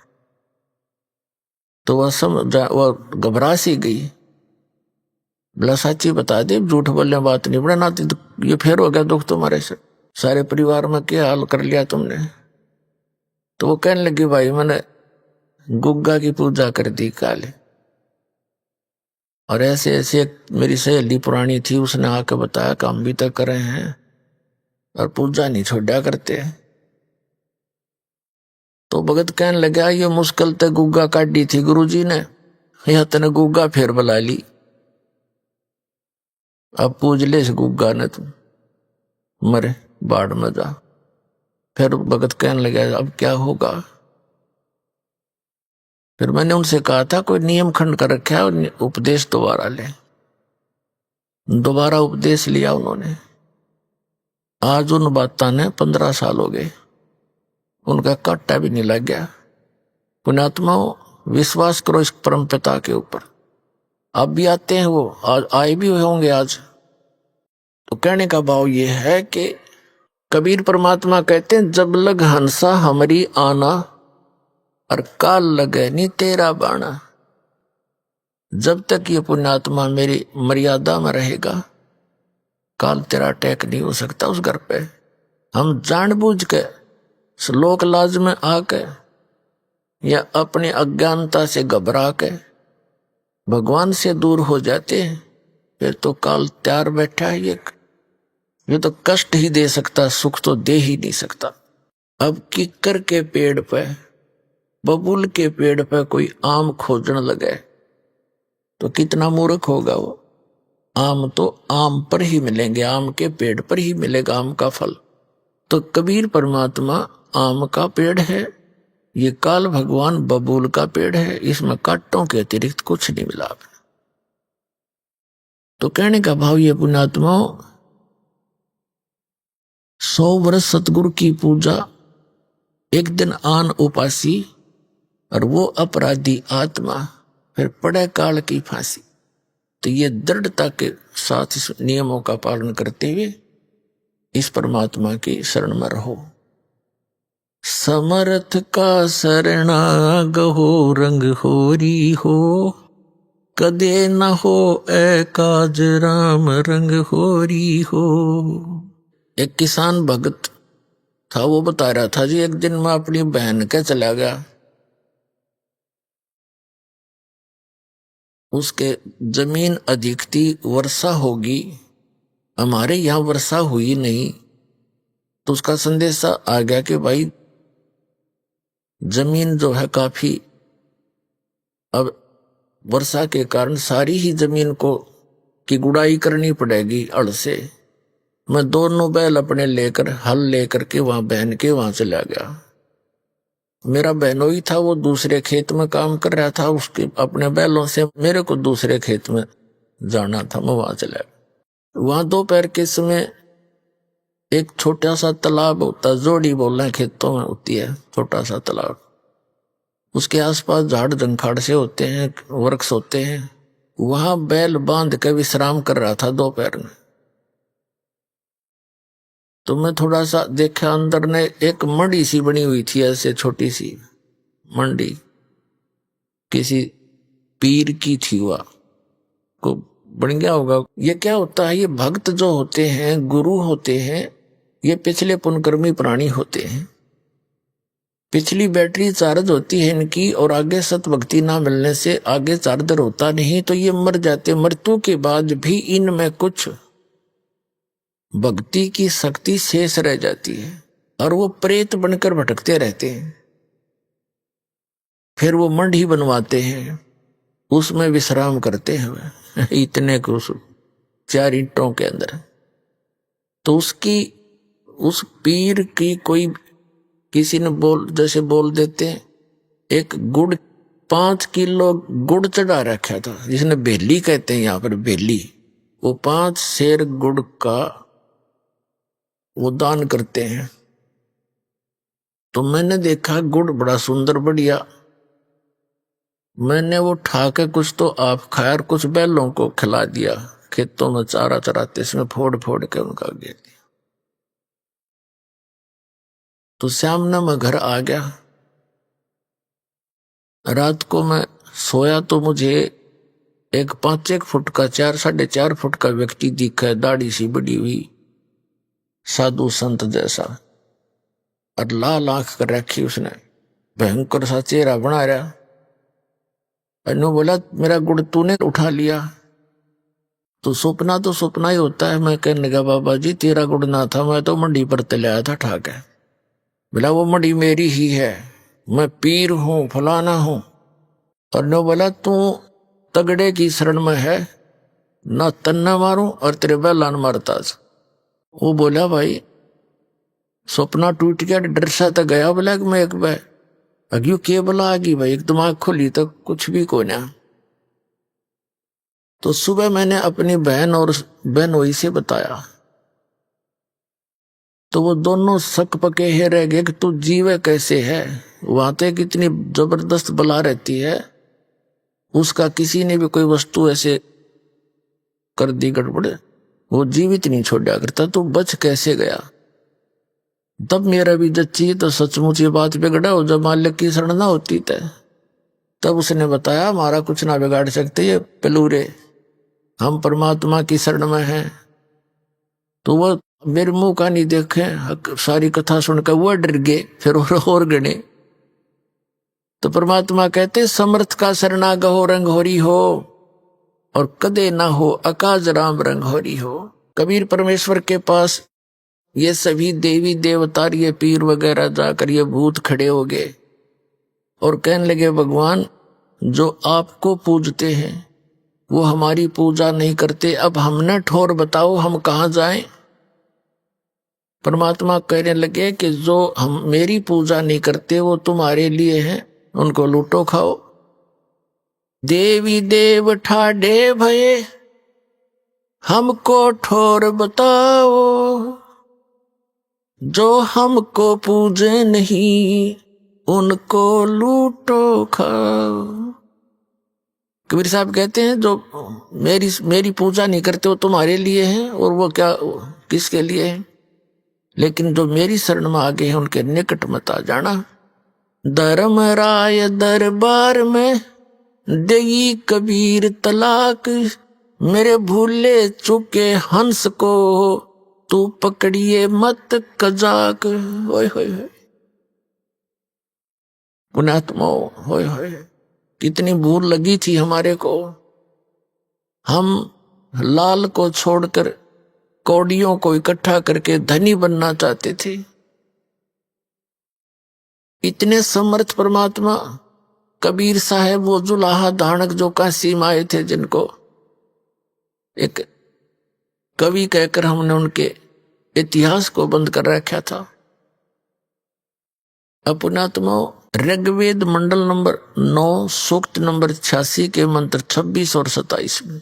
तो वह घबरा सी गई, बोला साची बता दे, झूठ बोलने बात नहीं बड़ा नाती, तो ये फिर हो गया दुख तुम्हारे से, सारे परिवार में क्या हाल कर लिया तुमने। तो वो कहने लगी भाई मैंने गुग्गा की पूजा कर दी काले, और ऐसे ऐसे मेरी सहेली पुरानी थी, उसने आके बताया काम भी तक करे हैं और पूजा नहीं छोड़ा करते। तो भगत कहने लगा ये मुश्किल ते गुग्गा काटी थी गुरुजी ने, यह तने गुग्गा फिर बुला ली, अब पूज ले इस गुग्गा ने, तुम मरे बाढ़ में जा। फिर भगत कहने लगा अब क्या होगा। फिर मैंने उनसे कहा था कोई नियम खंड कर रखा है, उपदेश दोबारा ले। दोबारा उपदेश लिया उन्होंने। आज उन बातों ने 15 साल हो गए, उनका काटा भी नहीं लग गया। पुण्यात्माओं विश्वास करो इस परम पिता के ऊपर। अब भी आते हैं, वो आए भी होंगे आज। तो कहने का भाव ये है कि कबीर परमात्मा कहते हैं जब लग हंसा हमारी आना, और काल लगे नी तेरा बाणा। जब तक ये पुण्यात्मा मेरी मर्यादा में रहेगा, काल तेरा अटैक नहीं हो सकता उस घर पे। हम जानबूझ के श्लोक लाज में आके या अपनी अज्ञानता से घबरा के भगवान से दूर हो जाते हैं, फिर तो काल तैयार बैठा है। ये तो कष्ट ही दे सकता, सुख तो दे ही नहीं सकता। अब किक्कर के पेड़ पे, बबूल के पेड़ पे कोई आम खोजने लगे तो कितना मूर्ख होगा वो। आम तो आम पर ही मिलेंगे, आम के पेड़ पर ही मिलेगा आम का फल। तो कबीर परमात्मा आम का पेड़ है, ये काल भगवान बबूल का पेड़ है, इसमें कांटों के अतिरिक्त कुछ नहीं मिला। तो कहने का भाव ये पुण्यात्माओं 100 वर्ष सतगुरु की पूजा, एक दिन आन उपासी, और वो अपराधी आत्मा फिर पड़े काल की फांसी। तो ये दृढ़ता के साथ इस नियमों का पालन करते हुए इस परमात्मा की शरण में रहो। समर्थ का शरणागहो रंग होरी हो, कदे न हो ए काज राम रंग होरी हो। एक किसान भगत था, वो बता रहा था जी एक दिन मैं अपनी बहन के चला गया, उसके जमीन अधिक थी, वर्षा होगी, हमारे यहाँ वर्षा हुई नहीं। तो उसका संदेशा आ गया कि भाई जमीन जो है काफी, अब वर्षा के कारण सारी ही जमीन को की गुड़ाई करनी पड़ेगी हल से। मैं दोनों बैल अपने लेकर हल लेकर के वहां बहन के वहां चला गया। मेरा बहनोई था, वो दूसरे खेत में काम कर रहा था, उसके अपने बैलों से मेरे को दूसरे खेत में जाना था, मैं वहां चला गया। वहां दोपहर के समय एक छोटा सा तालाब होता, जोड़ी बोलना खेतों में होती है, छोटा सा तालाब, उसके आसपास झाड़ जंखाड़ से होते हैं, वृक्ष होते हैं। वहां बैल बांध के विश्राम कर रहा था दोपहर में। तो मैं थोड़ा सा देखा, अंदर ने एक मंडी सी बनी हुई थी, ऐसे छोटी सी मंडी, किसी पीर की थी, वह को बन गया होगा। ये क्या होता है, ये भक्त जो होते हैं, गुरु होते हैं, ये पिछले पुण्यकर्मी प्राणी होते हैं। पिछली बैटरी चार्ज होती है इनकी, और आगे सत भक्ति ना मिलने से आगे चार्जर होता नहीं, तो ये मर जाते। मृत्यु के बाद भी इनमें कुछ भक्ति की शक्ति शेष रह जाती है, और वो प्रेत बनकर भटकते रहते हैं। फिर वो मंडी बनवाते हैं, उसमें विश्राम करते हैं इतने को 4 ईंटों के अंदर। तो उस पीर की कोई किसी ने जैसे बोल देते हैं, एक गुड़ 5 किलो गुड़ चढ़ा रखा था, जिसने बेली कहते हैं यहाँ पर, बेली। वो 5 सेर गुड़ का वो दान करते हैं। तो मैंने देखा गुड़ बड़ा सुंदर बढ़िया, मैंने वो उठा के कुछ तो आप खाया और कुछ बैलों को खिला दिया, खेतों में चारा चराते इसमें फोड़ फोड़ के उनका घेर दिया। तो शाम ने मैं घर आ गया। रात को मैं सोया तो मुझे एक 5 फुट का 4-4.5 फुट का व्यक्ति दिखा, दाढ़ी सी बड़ी हुई, साधु संत जैसा, और लाल आंख कर रखी उसने, भयंकर सा चेहरा बना रहा। अनु बोला मेरा गुड़ तूने उठा लिया? तो सपना ही होता है। मैं कहने लगा बाबा जी तेरा गुड़ ना था, मैं तो मंडी पर तलाया था ठाके। बोला वो मंडी मेरी ही है, मैं पीर हूं, फलाना हूं। और नो बोला तू तगड़े की शरण में है, ना तन्ना मारूं और तेरे बैलान मारता। वो बोला भाई सपना टूट गया, डर सा तो गया। बोला मैं एक बार अग्यू के बोला आगी भाई, एक दिमाग खोली तो कुछ भी को ना। तो सुबह मैंने अपनी बहन और बहनोई से बताया, तो वो दोनों शक पके ही रह गए कि तू जीवे कैसे है। वहां तक कितनी जबरदस्त बला रहती है, उसका किसी ने भी कोई वस्तु ऐसे कर दी गड़बड़, वो जीवित नहीं छोड़ा करता, तो बच कैसे गया। तब मेरा भी जच्ची तो सचमुच ये बात बिगड़ा हो, जब मालिक की शरण ना होती तब उसने बताया हमारा कुछ ना बिगाड़ सकते ये पेलूरे, हम परमात्मा की शरण में हैं। तो वो मेरे मुंह का नहीं देखे, सारी कथा सुनकर वो डर गए, फिर और गणे। तो परमात्मा कहते समर्थ का शरणा गहो रंग होरी हो, और कदे ना हो अकाज राम रंग होरी हो। कबीर परमेश्वर के पास ये सभी देवी देवता, ये पीर वगैरह जाकर ये भूत खड़े हो गए और कहने लगे भगवान जो आपको पूजते हैं वो हमारी पूजा नहीं करते, अब हमने ठोर बताओ हम कहाँ जाएं। परमात्मा कहने लगे कि जो हम मेरी पूजा नहीं करते वो तुम्हारे लिए हैं, उनको लूटो खाओ। देवी देव ठाडे भये हमको ठोर बताओ, जो हमको पूजे नहीं उनको लूटो खाओ। कबीर साहब कहते हैं जो मेरी पूजा नहीं करते वो तुम्हारे लिए हैं, और वो क्या किसके लिए है, लेकिन जो मेरी शरण में आ गए हैं उनके निकट मत आ जाना। धर्मराय दरबार में देगी कबीर तलाक, मेरे भूले चुके हंस को तू पकड़िए मत कजाक। होय होय होय पुण्यात्मा, होय होय कितनी भूल लगी थी हमारे को। हम लाल को छोड़कर कौड़ियों को इकट्ठा करके धनी बनना चाहते थे। इतने समर्थ परमात्मा कबीर साहब, वो जुलाहा दानक जो काशी में आए थे, जिनको एक कवि कहकर हमने उनके इतिहास को बंद कर रखा था। अपनात्मा ऋग्वेद मंडल नंबर 9 सूक्त नंबर 86 के मंत्र 26 और 27 में,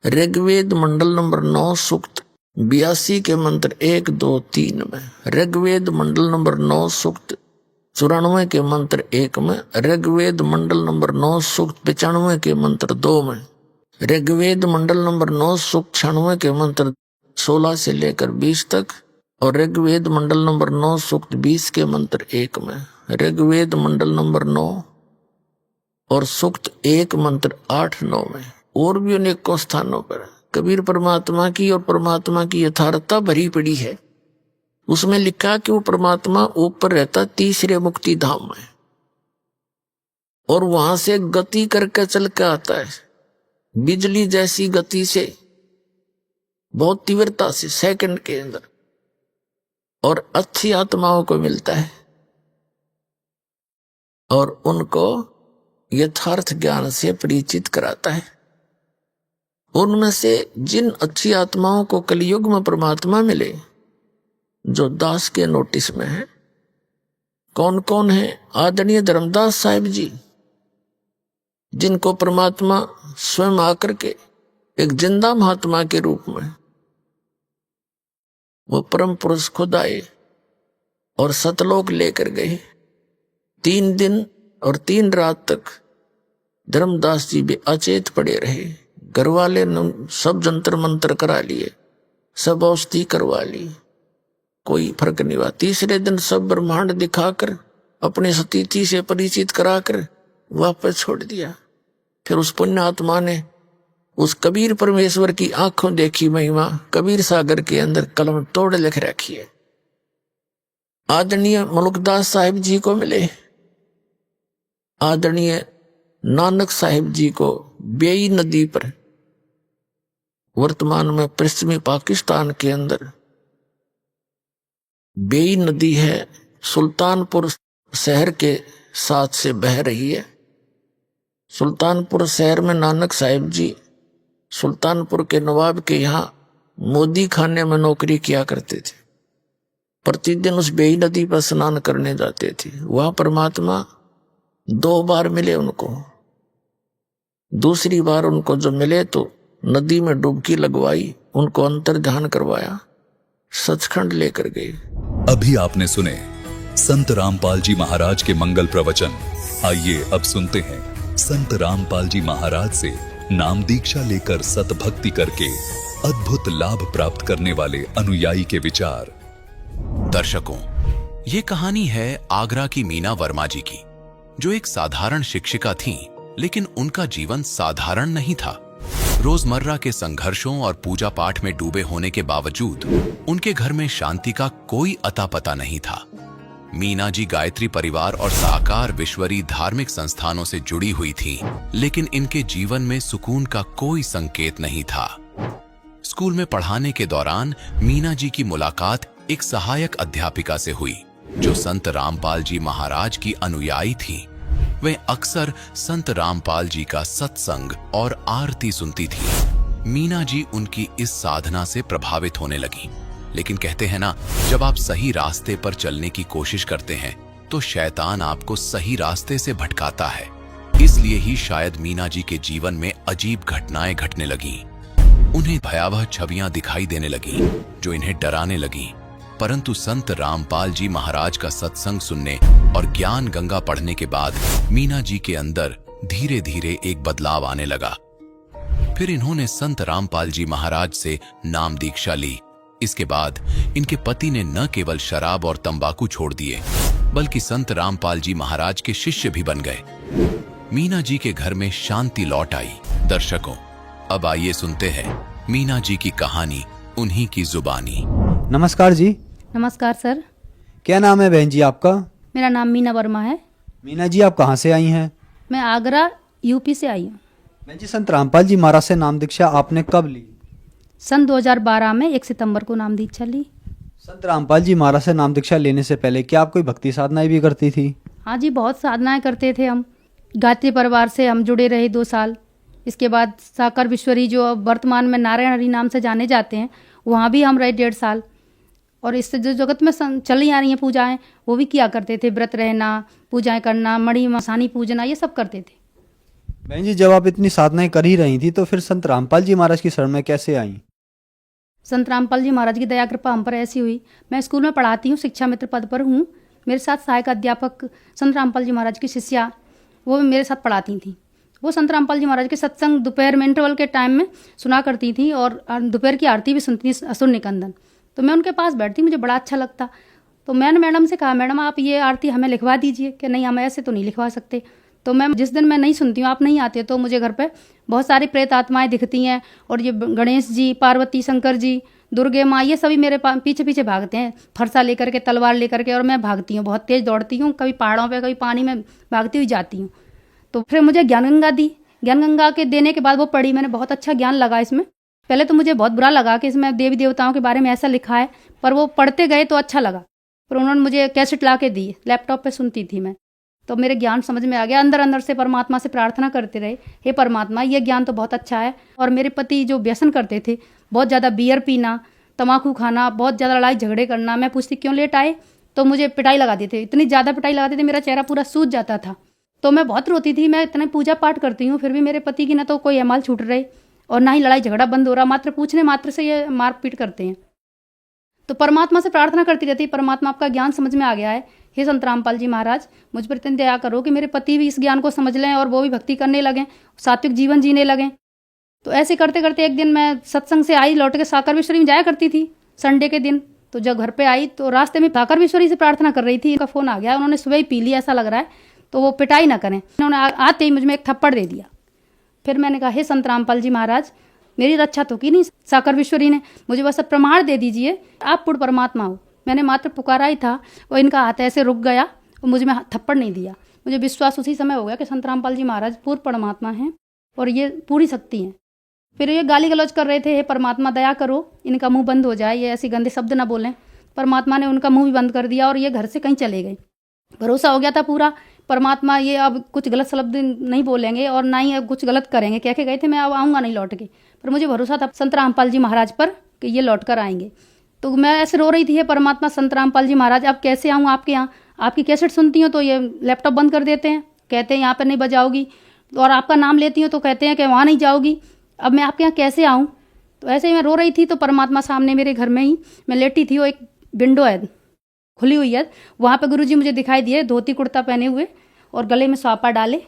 ऋग्वेद मंडल नंबर 9 सूक्त 82 के मंत्र 1, 2, 3 में, ऋग्वेद मंडल नंबर 9 सूक्त 94 के मंत्र 1 में, ऋग्वेद मंडल नंबर 9 सूक्त 95 के मंत्र 2 में, ऋग्वेद मंडल नंबर 9 सूक्त 96 के मंत्र 16 से लेकर 20 तक, और ऋग्वेद मंडल नंबर 9 सूक्त 20 के मंत्र 1 में, ऋग्वेद मंडल नंबर 9 और सूक्त 1 मंत्र 8, 9 में, और भी अनेकों स्थानों पर कबीर परमात्मा की और परमात्मा की यथार्थता भरी पड़ी है। उसमें लिखा कि वो परमात्मा ऊपर रहता तीसरे मुक्ति धाम में, और वहां से गति करके चल के आता है, बिजली जैसी गति से, बहुत तीव्रता से, सेकंड के अंदर, और अच्छी आत्माओं को मिलता है और उनको यथार्थ ज्ञान से परिचित कराता है। उनमें से जिन अच्छी आत्माओं को कलयुग में परमात्मा मिले, जो दास के नोटिस में है, कौन कौन है? आदरणीय धर्मदास साहिब जी, जिनको परमात्मा स्वयं आकर के एक जिंदा महात्मा के रूप में, वो परम पुरुष खुद आए और सतलोक लेकर गए। 3 दिन और 3 रात तक धर्मदास जी भी अचेत पड़े रहे, घर वाले ने सब जंतर मंत्र करा लिए, सब औषधि करवा ली, कोई फर्क नहीं हुआ। तीसरे दिन सब ब्रह्मांड दिखाकर अपने सतीथि से परिचित कराकर वापस छोड़ दिया। फिर उस पुण्य आत्मा ने उस कबीर परमेश्वर की आंखों देखी महिमा कबीर सागर के अंदर कलम तोड़ लिख रखी है। आदरणीय मलुकदास साहिब जी को मिले, आदरणीय नानक साहिब जी को बेई नदी पर, वर्तमान में पश्चिमी पाकिस्तान के अंदर बेई नदी है, सुल्तानपुर शहर के साथ से बह रही है। सुल्तानपुर शहर में नानक साहिब जी सुल्तानपुर के नवाब के यहाँ मोदी खाने में नौकरी किया करते थे। प्रतिदिन उस बेई नदी पर स्नान करने जाते थे। वह परमात्मा 2 बार मिले उनको। दूसरी बार उनको जो मिले तो नदी में डुबकी लगवाई, उनको अंतर ध्यान करवाया, सचखंड लेकर गए। अभी आपने सुने संत रामपाल जी महाराज के मंगल प्रवचन। आइए अब सुनते हैं संत रामपाल जी महाराज से नाम दीक्षा लेकर सतभक्ति करके अद्भुत लाभ प्राप्त करने वाले अनुयायी के विचार। दर्शकों, ये कहानी है आगरा की मीना वर्मा जी की, जो एक साधारण शिक्षिका थीं, लेकिन उनका जीवन साधारण नहीं था। रोजमर्रा के संघर्षों और पूजा पाठ में डूबे होने के बावजूद उनके घर में शांति का कोई अता पता नहीं था। मीना जी गायत्री परिवार और साकार विश्वरी धार्मिक संस्थानों से जुड़ी हुई थीं, लेकिन इनके जीवन में सुकून का कोई संकेत नहीं था। स्कूल में पढ़ाने के दौरान मीना जी की मुलाकात एक सहायक अध्यापिका से हुई, जो संत रामपाल जी महाराज की अनुयायी थीं। वे अक्सर संत रामपाल जी का सत्संग और आरती सुनती थीं। मीना जी उनकी इस साधना से प्रभावित होने लगी। लेकिन कहते हैं ना, जब आप सही रास्ते पर चलने की कोशिश करते हैं तो शैतान आपको सही रास्ते से भटकाता है। इसलिए ही शायद मीना जी के जीवन में अजीब घटनाएं घटने लगीं। उन्हें भयावह छवियां दिखाई देने लगीं, जो इन्हें डराने लगीं। परंतु संत रामपाल जी महाराज का सत्संग सुनने और ज्ञान गंगा पढ़ने के बाद मीना जी के अंदर धीरे धीरे एक बदलाव आने लगा। फिर इन्होंने संत रामपाल जी महाराज से नाम दीक्षा ली। इसके बाद इनके पति ने न केवल शराब और तंबाकू छोड़ दिए, बल्कि संत रामपाल जी महाराज के शिष्य भी बन गए। मीना जी के घर में शांति लौट आई। दर्शकों, अब आइए सुनते हैं मीना जी की कहानी उन्हीं की जुबानी। नमस्कार जी। नमस्कार सर। क्या नाम है बहन जी आपका? मेरा नाम मीना वर्मा है। मीना जी, आप कहाँ से आई हैं? मैं आगरा यूपी से आई हूँ। बहन जी, संत रामपाल जी महाराज से नाम दीक्षा आपने कब ली? सन 2012 में 1 सितंबर को नाम दीक्षा ली। संत रामपाल जी महाराज से नाम दीक्षा लेने से पहले क्या आप कोई भक्ति साधनाएं भी करती थी? हाँ जी, बहुत साधनाएं करते थे हम। गायत्री परिवार से हम जुड़े रहे 2 साल। इसके बाद साकर विश्वरी, जो अब वर्तमान में नारायण हरि नाम से जाने जाते हैं, वहाँ भी हम रहे 1.5 साल। और इससे जो जगत में चली आ रही हैं पूजाएं, वो भी किया करते थे। व्रत रहना, पूजाएं करना, मणि मसानी पूजना, ये सब करते थे। बहन जी, जब आप इतनी साधनाएं कर ही रही थी तो फिर संत रामपाल जी महाराज की शरण में कैसे आई? संत रामपाल जी महाराज की दया कृपा हम पर ऐसी हुई। मैं स्कूल में पढ़ाती हूँ, शिक्षा मित्र पद पर हूँ। मेरे साथ सहायक अध्यापक संत रामपाल जी महाराज की शिष्या, वो मेरे साथ पढ़ाती थी। वो संत रामपाल जी महाराज के सत्संग दोपहर में इंटरवल के टाइम में सुना करती थी, और दोपहर की आरती भी सुनती थी, असुर निकंदन। तो मैं उनके पास बैठती, मुझे बड़ा अच्छा लगता। तो मैंने मैडम से कहा, मैडम आप ये आरती हमें लिखवा दीजिए। कि नहीं, हम ऐसे तो नहीं लिखवा सकते। तो मैं जिस दिन मैं नहीं सुनती हूँ, आप नहीं आते, तो मुझे घर पे बहुत सारी प्रेत आत्माएं दिखती हैं। और ये गणेश जी, पार्वती, शंकर जी, दुर्गे माँ, ये सभी मेरे पीछे पीछे भागते हैं, फरसा लेकर के, तलवार लेकर के। और मैं भागती हूँ, बहुत तेज़ दौड़ती हूँ, कभी पहाड़ों पर, कभी पानी में भागती हुई जाती हूँ। तो फिर मुझे ज्ञान गंगा दी। ज्ञान गंगा के देने के बाद वो पढ़ी, मैंने बहुत अच्छा ज्ञान लगा इसमें। पहले तो मुझे बहुत बुरा लगा कि इसमें देवी देवताओं के बारे में ऐसा लिखा है, पर वो पढ़ते गए तो अच्छा लगा। पर उन्होंने मुझे कैसेट ला के दी, लैपटॉप पे सुनती थी मैं। तो मेरे ज्ञान समझ में आ गया। अंदर अंदर से परमात्मा से प्रार्थना करते रहे, हे परमात्मा, ये ज्ञान तो बहुत अच्छा है। और मेरे पति जो व्यसन करते थे, बहुत ज़्यादा बियर पीना, तम्बाकू खाना, बहुत ज़्यादा लड़ाई झगड़े करना, मैं पूछती क्यों लेट आए, तो मुझे पिटाई लगा देते थे। इतनी ज़्यादा पिटाई लगाते थे, मेरा चेहरा पूरा सूज जाता था। तो मैं बहुत रोती थी। मैं इतना पूजा पाठ करती हूँ, फिर भी मेरे पति की ना तो कोई अमाल छूट रही और ना ही लड़ाई झगड़ा बंद हो रहा। मात्र पूछने मात्र से ये मारपीट करते हैं। तो परमात्मा से प्रार्थना करती रहती, परमात्मा आपका ज्ञान समझ में आ गया है, हे संत रामपाल जी महाराज, मुझ पर इतनी दया करो कि मेरे पति भी इस ज्ञान को समझ लें और वो भी भक्ति करने लगें, सात्विक जीवन जीने लगें। तो ऐसे करते करते एक दिन मैं सत्संग से आई, लौट के साकरवेश्वरी में जाया करती थी संडे के दिन। तो जब घर पे आई तो रास्ते में साकरवेश्वरी से प्रार्थना कर रही थी, उनका फ़ोन आ गया, उन्होंने सुबह ही पी लिया ऐसा लग रहा है, तो वो पिटाई ना करें। उन्होंने आते ही मुझ में एक थप्पड़ दे दिया। फिर मैंने कहा, हे संत रामपाल जी महाराज, मेरी रक्षा तो की नहीं साकरवेश्वरी ने, मुझे बस प्रमाण दे दीजिए आप पूर्ण परमात्मा हो। मैंने मात्र पुकारा ही था और इनका हाथ ऐसे रुक गया और मुझे में थप्पड़ नहीं दिया। मुझे विश्वास उसी समय हो गया कि संत रामपाल जी महाराज पूर्ण परमात्मा हैं और ये पूरी शक्ति हैं। फिर ये गाली गलौज कर रहे थे, हे परमात्मा दया करो, इनका मुंह बंद हो जाए, ये ऐसे गंदे शब्द ना बोलें। परमात्मा ने उनका मुंह भी बंद कर दिया और ये घर से कहीं चले गए। भरोसा हो गया था पूरा, परमात्मा ये अब कुछ गलत शब्द नहीं बोलेंगे और ना ही अब कुछ गलत करेंगे। कह के गए थे मैं अब आऊँगा नहीं लौट के, पर मुझे भरोसा था संत रामपाल जी महाराज पर कि ये लौट कर आएंगे। तो मैं ऐसे रो रही थी, हे परमात्मा संत रामपाल जी महाराज, अब कैसे आऊँ आपके यहाँ? आपकी कैसेट सुनती हूँ तो ये लैपटॉप बंद कर देते हैं, कहते हैं यहाँ पर नहीं बजाओगी, और आपका नाम लेती हूँ तो कहते हैं कि वहाँ नहीं जाओगी। अब मैं आपके यहाँ कैसे आऊँ? तो ऐसे ही मैं रो रही थी तो परमात्मा सामने मेरे घर में ही मैं लेटी थी, वो एक विंडो है खुली हुई है, वहाँ पे गुरुजी मुझे दिखाई दिए, धोती कुर्ता पहने हुए और गले में सापा डाले।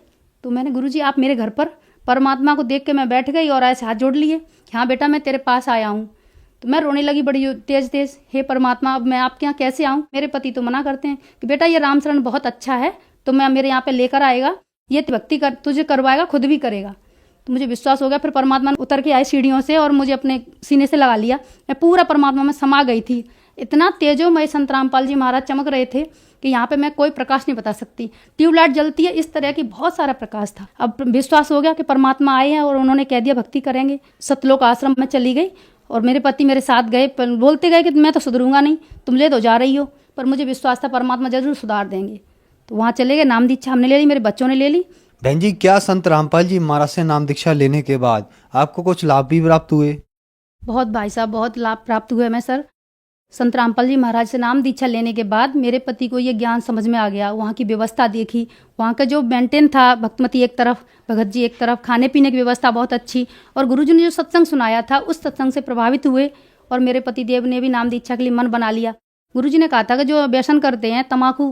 तो मैंने, गुरुजी आप मेरे घर पर? परमात्मा को देख के मैं बैठ गई और ऐसे हाथ जोड़ लिए, हाँ बेटा मैं तेरे पास आया हूँ। तो मैं रोने लगी बड़ी तेज तेज, हे परमात्मा अब मैं आपके यहाँ कैसे आऊँ? मेरे पति तो मना करते हैं कि बेटा ये रामशरण बहुत अच्छा है, तो मैं मेरे यहाँ पे लेकर आएगा, ये भक्ति कर तुझे करवाएगा, खुद भी करेगा। तो मुझे विश्वास हो गया। फिर परमात्मा ने उतर के आए सीढ़ियों से और मुझे अपने सीने से लगा लिया, मैं पूरा परमात्मा में समा गई थी। इतना तेजोमय संत रामपाल जी महाराज चमक रहे थे कि यहाँ पे मैं कोई प्रकाश नहीं बता सकती। ट्यूबलाइट जलती है इस तरह की, बहुत सारा प्रकाश था। अब विश्वास हो गया कि परमात्मा आए हैं और उन्होंने कह दिया भक्ति करेंगे। सतलोक आश्रम में चली गई और मेरे पति मेरे साथ गए, बोलते गए कि मैं तो सुधरूंगा नहीं, तुम ले तो जा रही हो, पर मुझे विश्वास था परमात्मा जरूर सुधार देंगे। तो वहाँ चले गए, नाम दीक्षा हमने ले ली, मेरे बच्चों ने ले ली। बहन जी, क्या संत रामपाल जी महाराज से नाम दीक्षा लेने के बाद आपको कुछ लाभ भी प्राप्त हुए? बहुत भाई साहब, बहुत लाभ प्राप्त हुए मैं सर। संत रामपाल जी महाराज से नाम दीक्षा लेने के बाद मेरे पति को ये ज्ञान समझ में आ गया। वहाँ की व्यवस्था देखी, वहाँ का जो मेंटेन था, भक्तमती एक तरफ, भगत जी एक तरफ, खाने पीने की व्यवस्था बहुत अच्छी, और गुरुजी ने जो सत्संग सुनाया था उस सत्संग से प्रभावित हुए और मेरे पति देव ने भी नाम दीक्षा के लिए मन बना लिया। गुरुजी ने कहा था कि जो व्यसन करते हैं, तम्बाकू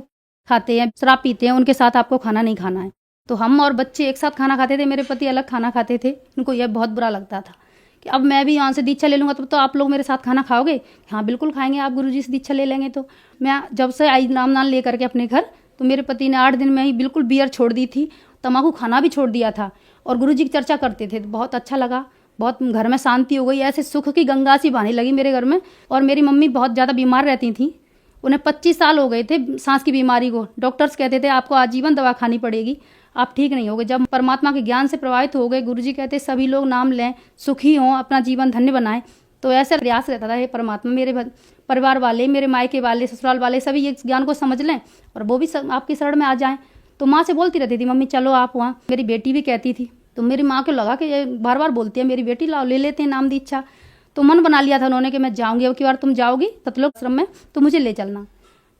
खाते हैं, शराब पीते हैं, उनके साथ आपको खाना नहीं खाना है। तो हम और बच्चे एक साथ खाना खाते थे, मेरे पति अलग खाना खाते थे। उनको यह बहुत बुरा लगता था कि अब मैं भी यहाँ से दीक्षा ले लूँगा तो आप लोग मेरे साथ खाना खाओगे? हाँ बिल्कुल खाएंगे, आप गुरुजी से दीक्षा ले लेंगे। तो मैं जब से आई नाम ले करके अपने घर, तो मेरे पति ने 8 दिन में ही बिल्कुल बियर छोड़ दी थी, तम्बाकू खाना भी छोड़ दिया था, और गुरुजी की चर्चा करते थे। तो बहुत अच्छा लगा, बहुत घर में शांति हो गई, ऐसे सुख की गंगा सी बहने लगी मेरे घर में। और मेरी मम्मी बहुत ज़्यादा बीमार रहती थी, उन्हें 25 साल हो गए थे सांस की बीमारी को। डॉक्टर्स कहते थे आपको आजीवन दवा खानी पड़ेगी, आप ठीक नहीं होगे। जब परमात्मा के ज्ञान से प्रभावित हो गए, गुरुजी कहते सभी लोग नाम लें, सुखी हों, अपना जीवन धन्य बनाएं। तो ऐसा प्रयास रहता था, हे परमात्मा मेरे परिवार वाले, मेरे मायके वाले, ससुराल वाले सभी ये ज्ञान को समझ लें और वो भी आपकी शरण में आ जाएं। तो माँ से बोलती रहती थी, मम्मी चलो आप वहाँ। मेरी बेटी भी कहती थी, तो मेरी माँ को लगा कि ये बार बार बोलती है, मेरी बेटी लाओ, ले लेते हैं नाम दीक्षा। तो मन बना लिया था उन्होंने कि मैं जाऊँगी, अब की बार तुम जाओगी सतलोक आश्रम में तो मुझे ले चलना।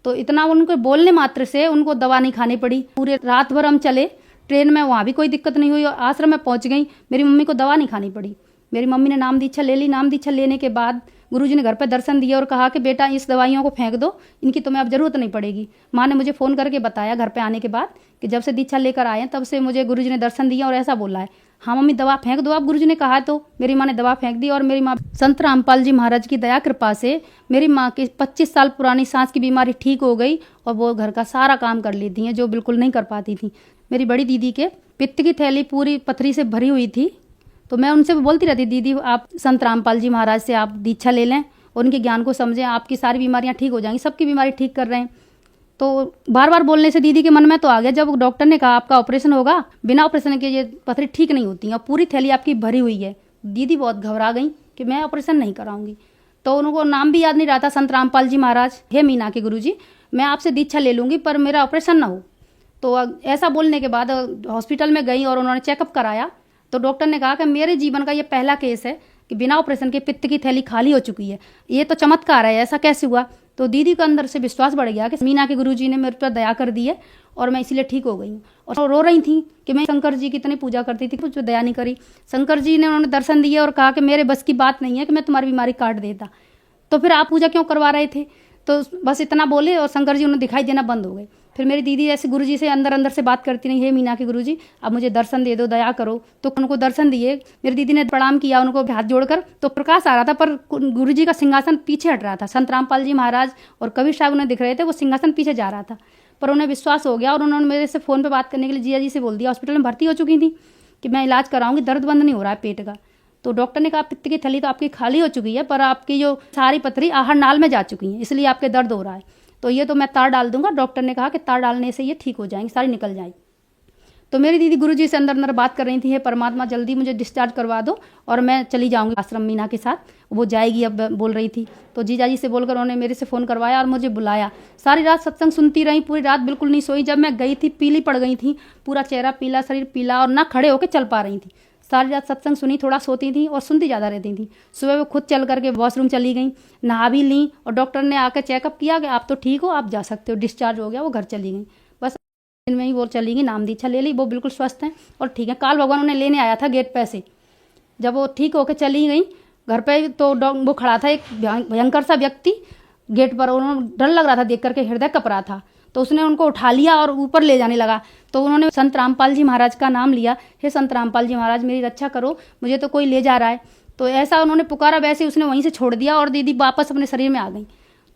तो इतना उनको बोलने मात्र से उनको दवा नहीं खानी पड़ी। पूरे रात भर हम चले ट्रेन में, वहाँ भी कोई दिक्कत नहीं हुई, आश्रम में पहुँच गई, मेरी मम्मी को दवा नहीं खानी पड़ी। मेरी मम्मी ने नाम दीक्षा ले ली। नाम दीक्षा लेने के बाद गुरुजी ने घर पर दर्शन दिए और कहा कि बेटा इस दवाइयों को फेंक दो, इनकी तुम्हें अब जरूरत नहीं पड़ेगी। माँ ने मुझे फ़ोन करके बताया घर पे आने के बाद कि जब से दीक्षा लेकर आए हैं तब से मुझे गुरुजी ने दर्शन दिया और ऐसा बोला है, हाँ मम्मी दवा फेंक दो आप, गुरुजी ने कहा है। तो मेरी माँ ने दवा फेंक दी और मेरी माँ संत रामपाल जी महाराज की दया कृपा से मेरी माँ की 25 साल पुरानी सांस की बीमारी ठीक हो गई और वो घर का सारा काम कर लेती हैं जो बिल्कुल नहीं कर पाती थी। मेरी बड़ी दीदी के पित्त की थैली पूरी पथरी से भरी हुई थी, तो मैं उनसे बोलती रहती, दीदी आप संत रामपाल जी महाराज से आप दीक्षा ले लें और उनके ज्ञान को समझें, आपकी सारी बीमारियां ठीक हो जाएंगी, सबकी बीमारी ठीक कर रहे हैं। तो बार बार बोलने से दीदी के मन में तो आ गया, जब डॉक्टर ने कहा आपका ऑपरेशन होगा, बिना ऑपरेशन के ये पथरी ठीक नहीं होती है और पूरी थैली आपकी भरी हुई है। दीदी बहुत घबरा गई कि मैं ऑपरेशन नहीं कराऊंगी। तो उनको नाम भी याद नहीं रहा था, संत रामपाल जी महाराज, हे मीना के गुरुजी मैं आपसे दीक्षा ले लूँगी पर मेरा ऑपरेशन ना हो। तो ऐसा बोलने के बाद हॉस्पिटल में गई और उन्होंने चेकअप कराया, तो डॉक्टर ने कहा कि मेरे जीवन का ये पहला केस है कि बिना ऑपरेशन के पित्त की थैली खाली हो चुकी है, ये तो चमत्कार है, ऐसा कैसे हुआ। तो दीदी के अंदर से विश्वास बढ़ गया कि मीना के गुरुजी ने मेरे पर दया कर दी है और मैं इसीलिए ठीक हो गई हूँ। और रो रही थी कि मैं शंकर जी की इतनी पूजा करती थी, कुछ दया नहीं करी। शंकर जी ने उन्होंने दर्शन दिए और कहा कि मेरे बस की बात नहीं है कि मैं तुम्हारी बीमारी काट देता, तो फिर आप पूजा क्यों करवा रहे थे। तो बस इतना बोले और शंकर जी उन्हें दिखाई देना बंद हो गए। फिर मेरी दीदी ऐसे गुरुजी से अंदर अंदर से बात करती रही, हे मीना के गुरुजी अब मुझे दर्शन दे दो, दया करो। तो उनको दर्शन दिए, मेरी दीदी ने प्रणाम किया उनको हाथ जोड़कर, तो प्रकाश आ रहा था पर गुरुजी का सिंहासन पीछे हट रहा था। संत रामपाल जी महाराज और कबीर साहब उन्हें दिख रहे थे, वो सिंहासन पीछे जा रहा था। पर उन्हें विश्वास हो गया और उन्होंने मेरे से फ़ोन पर बात करने के लिए जिया जी से बोल दिया। हॉस्पिटल में भर्ती हो चुकी थी कि मैं इलाज कराऊंगी, दर्द बंद नहीं हो रहा है पेट का। तो डॉक्टर ने कहा पित्त की थैली तो आपकी खाली हो चुकी है, पर आपकी जो सारी पथरी आहार नाल में जा चुकी है, इसलिए आपके दर्द हो रहा है। तो ये तो मैं तार डाल दूंगा। डॉक्टर ने कहा कि तार डालने से ये ठीक हो जाएंगी, सारी निकल जाएगी। तो मेरी दीदी गुरुजी से अंदर अंदर बात कर रही थी, हे परमात्मा जल्दी मुझे डिस्चार्ज करवा दो और मैं चली जाऊंगी आश्रम मीना के साथ, वो जाएगी अब बोल रही थी। तो जीजा जी से बोलकर उन्होंने मेरे से फ़ोन करवाया और मुझे बुलाया। सारी रात सत्संग सुनती रही, पूरी रात बिल्कुल नहीं सोई। जब मैं गई थी पीली पड़ गई थी, पूरा चेहरा पीला, शरीर पीला और ना खड़े होकर चल पा रही थी। सारी रात सत्संग सुनी, थोड़ा सोती थी और सुनती ज़्यादा रहती थी। सुबह वो खुद चल करके वॉशरूम चली गई, नहा भी ली और डॉक्टर ने आकर चेकअप किया कि आप तो ठीक हो, आप जा सकते हो, डिस्चार्ज हो गया। वो घर चली गई, बस दिन में ही वो चली गई, नाम दीक्षा ले ली। वो बिल्कुल स्वस्थ हैं और ठीक है। काल भगवान उन्हें लेने आया था गेट पे से, जब वो ठीक होकर चली गई घर पे, तो वो खड़ा था एक भयंकर सा व्यक्ति गेट पर। उन्होंने डर लग रहा था देख करके, हृदय कँप रहा था। तो उसने उनको उठा लिया और ऊपर ले जाने लगा। तो उन्होंने संत रामपाल जी महाराज का नाम लिया, हे संत रामपाल जी महाराज मेरी रक्षा करो, मुझे तो कोई ले जा रहा है। तो ऐसा उन्होंने पुकारा, वैसे उसने वहीं से छोड़ दिया और दीदी वापस अपने शरीर में आ गई।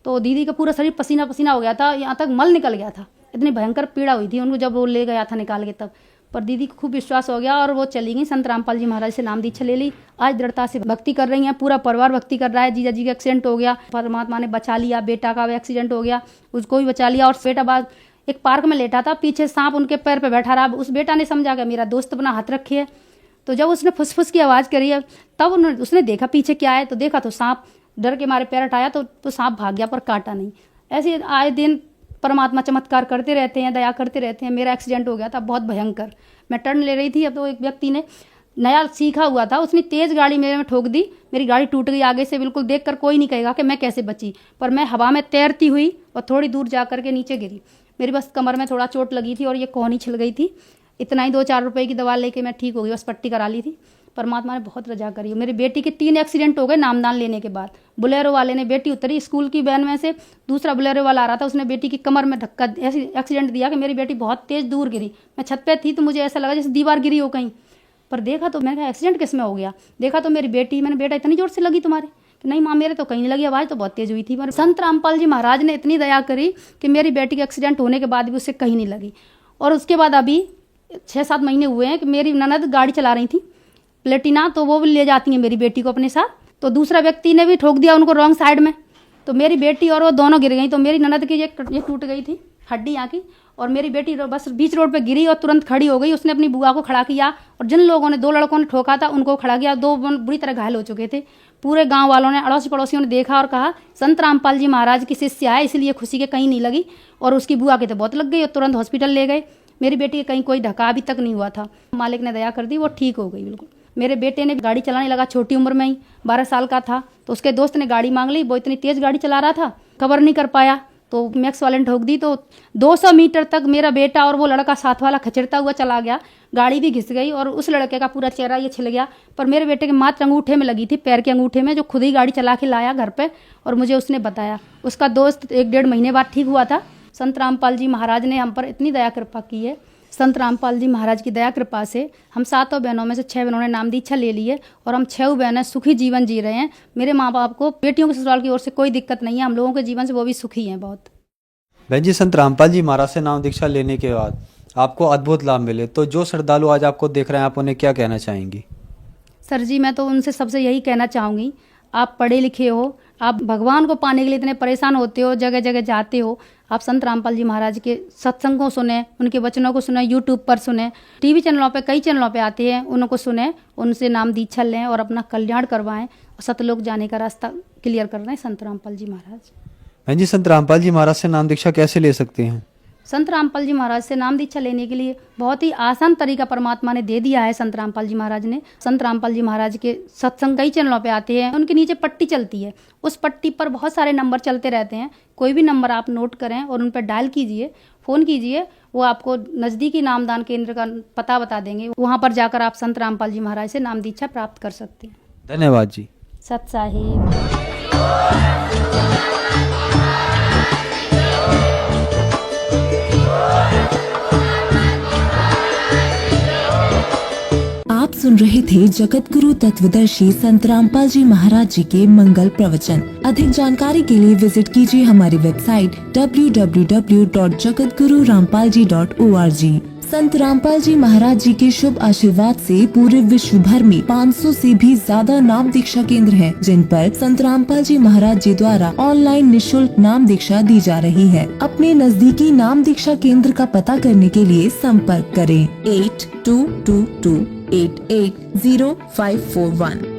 तो दीदी का पूरा शरीर पसीना पसीना हो गया था, यहाँ तक मल निकल गया था, इतनी भयंकर पीड़ा हुई थी उनको जब वो ले गया था निकाल के तब। पर दीदी को खूब विश्वास हो गया और वो चली गई, संत रामपाल जी महाराज से नाम दीक्षा ले ली। आज दृढ़ता से भक्ति कर रही हैं, पूरा परिवार भक्ति कर रहा है। जीजा जी का एक्सीडेंट हो गया, परमात्मा ने बचा लिया। बेटा का एक्सीडेंट हो गया, उसको भी बचा लिया। और बेटा बाद एक पार्क में लेटा था, पीछे सांप उनके पैर पे बैठा रहा। उस बेटा ने समझा कि मेरा दोस्त अपना हाथ रखे है। तो जब उसने फुसफुस की आवाज़ करी है तब उसने देखा पीछे क्या है, तो देखा तो सांप, डर के मारे पैर हटाया तो सांप भाग गया पर काटा नहीं। ऐसे आए दिन परमात्मा चमत्कार करते रहते हैं, दया करते रहते हैं। मेरा एक्सीडेंट हो गया था बहुत भयंकर, मैं टर्न ले रही थी, अब तो एक व्यक्ति ने नया सीखा हुआ था, उसने तेज़ गाड़ी मेरे में ठोक दी, मेरी गाड़ी टूट गई आगे से। बिल्कुल देखकर कोई नहीं कहेगा कि मैं कैसे बची, पर मैं हवा में तैरती हुई और थोड़ी दूर जा कर के नीचे गिरी। मेरी बस कमर में थोड़ा चोट लगी थी और ये कोहनी छिल गई थी, इतना ही 2-4 रुपए की दवा लेके मैं ठीक हो गई, बस पट्टी करा ली थी। परमात्मा ने बहुत रजा करी। मेरी बेटी के 3 एक्सीडेंट हो गए नामदान लेने के बाद। बुलेरो वाले ने, बेटी उतरी स्कूल की वैन में से, दूसरा बुलेरो वाला आ रहा था, उसने बेटी की कमर में धक्का ऐसे एक्सीडेंट दिया कि मेरी बेटी बहुत तेज़ दूर गिरी। मैं छत पे थी तो मुझे ऐसा लगा जैसे दीवार गिरी हो कहीं, पर देखा तो मैंने कहा एक्सीडेंट किस में हो गया। देखा तो मेरी बेटी, मैंने बेटा इतनी जोर से लगी तुम्हारे, कि नहीं माँ मेरे तो कहीं नहीं लगी, आवाज़ तो बहुत तेज़ हुई थी। पर संत रामपाल जी महाराज ने इतनी दया करी कि मेरी बेटी के एक्सीडेंट होने के बाद भी उससे कहीं नहीं लगी। और उसके बाद अभी 6-7 महीने हुए हैं कि मेरी ननद गाड़ी चला रही थी प्लेटिना, तो वो भी ले जाती हैं मेरी बेटी को अपने साथ। तो दूसरा व्यक्ति ने भी ठोक दिया उनको रॉन्ग साइड में, तो मेरी बेटी और वो दोनों गिर गई। तो मेरी ननद की ये टूट गई थी हड्डी यहाँ की, और मेरी बेटी बस बीच रोड पे गिरी और तुरंत खड़ी हो गई। उसने अपनी बुआ को खड़ा किया और जिन लोगों ने 2 लड़कों ने ठोका था उनको खड़ा किया। 2 बुरी तरह घायल हो चुके थे। पूरे गांव वालों ने, अड़ोसी पड़ोसियों ने देखा और कहा संत रामपाल जी महाराज की शिष्य है, इसलिए खुशी के कहीं नहीं लगी। और उसकी बुआ के तो बहुत लग गई और तुरंत हॉस्पिटल ले गए। मेरी बेटी के कहीं कोई ढका अभी तक नहीं हुआ था, मालिक ने दया कर दी, वो ठीक हो गई बिल्कुल। मेरे बेटे ने गाड़ी चलाने लगा छोटी उम्र में ही, 12 साल का था, तो उसके दोस्त ने गाड़ी मांग ली। वो इतनी तेज़ गाड़ी चला रहा था, कवर नहीं कर पाया, तो मैक्स वाले ने ठोक दी। तो 200 मीटर तक मेरा बेटा और वो लड़का साथ वाला खचरता हुआ चला गया, गाड़ी भी घिस गई और उस लड़के का पूरा चेहरा ये छिल गया। पर मेरे बेटे के मात्र अंगूठे में लगी थी, पैर के अंगूठे में, जो खुद ही गाड़ी चला के लाया घर पे और मुझे उसने बताया। उसका दोस्त 1-1.5 महीने बाद ठीक हुआ था। संत रामपाल जी महाराज ने हम पर इतनी दया कृपा की है। संत रामपाल जी महाराज की दया कृपा से हम 7 बहनों में से 6 बहनों ने नाम दीक्षा ले ली है और हम 6 बहनें सुखी जीवन जी रहे हैं। मेरे माँ बाप को बेटियों के ससुराल की ओर से कोई दिक्कत नहीं है, हम लोगों के जीवन से वो भी सुखी हैं बहुत। बहन जी, संत रामपाल जी महाराज से नाम दीक्षा लेने के बाद आपको अद्भुत लाभ मिले, तो जो श्रद्धालु आज आपको देख रहे हैं आप उन्हें क्या कहना चाहेंगी? सर जी, मैं तो उनसे सबसे यही कहना चाहूँगी, आप पढ़े लिखे हो, आप भगवान को पाने के लिए इतने परेशान होते हो, जगह जगह जाते हो, आप संत रामपाल जी महाराज के सत्संग को सुने, उनके वचनों को सुने, यूट्यूब पर सुने, टीवी चैनलों पे, कई चैनलों पे आते हैं, उनको सुने, उनसे नाम दीक्षा लें और अपना कल्याण करवाएं और सतलोक जाने का रास्ता क्लियर कर रहे हैं संत रामपाल जी महाराज। बहन जी, संत रामपाल जी महाराज से नाम दीक्षा कैसे ले सकते हैं? संत रामपाल जी महाराज से नाम दीक्षा लेने के लिए बहुत ही आसान तरीका परमात्मा ने दे दिया है। संत रामपाल जी महाराज ने, संत रामपाल जी महाराज के सत्संग कई चैनलों पे आते हैं, उनके नीचे पट्टी चलती है, उस पट्टी पर बहुत सारे नंबर चलते रहते हैं। कोई भी नंबर आप नोट करें और उन पर डायल कीजिए, फ़ोन कीजिए, वो आपको नज़दीकी नामदान केंद्र का पता बता देंगे। वहाँ पर जाकर आप संत रामपाल जी महाराज से नाम दीक्षा प्राप्त कर सकते हैं। धन्यवाद जी। सत साहिब। सुन रहे थे जगत गुरु तत्वदर्शी संत रामपाल जी महाराज जी के मंगल प्रवचन। अधिक जानकारी के लिए विजिट कीजिए हमारी वेबसाइट www.jagatgururampalji.org। संत रामपाल जी महाराज जी के शुभ आशीर्वाद से पूरे विश्व भर में 500 से भी ज्यादा नाम दीक्षा केंद्र हैं, जिन पर संत रामपाल जी महाराज जी द्वारा ऑनलाइन निशुल्क नाम दीक्षा दी जा रही है। अपने नजदीकी नाम दीक्षा केंद्र का पता करने के लिए संपर्क करें 8222880541।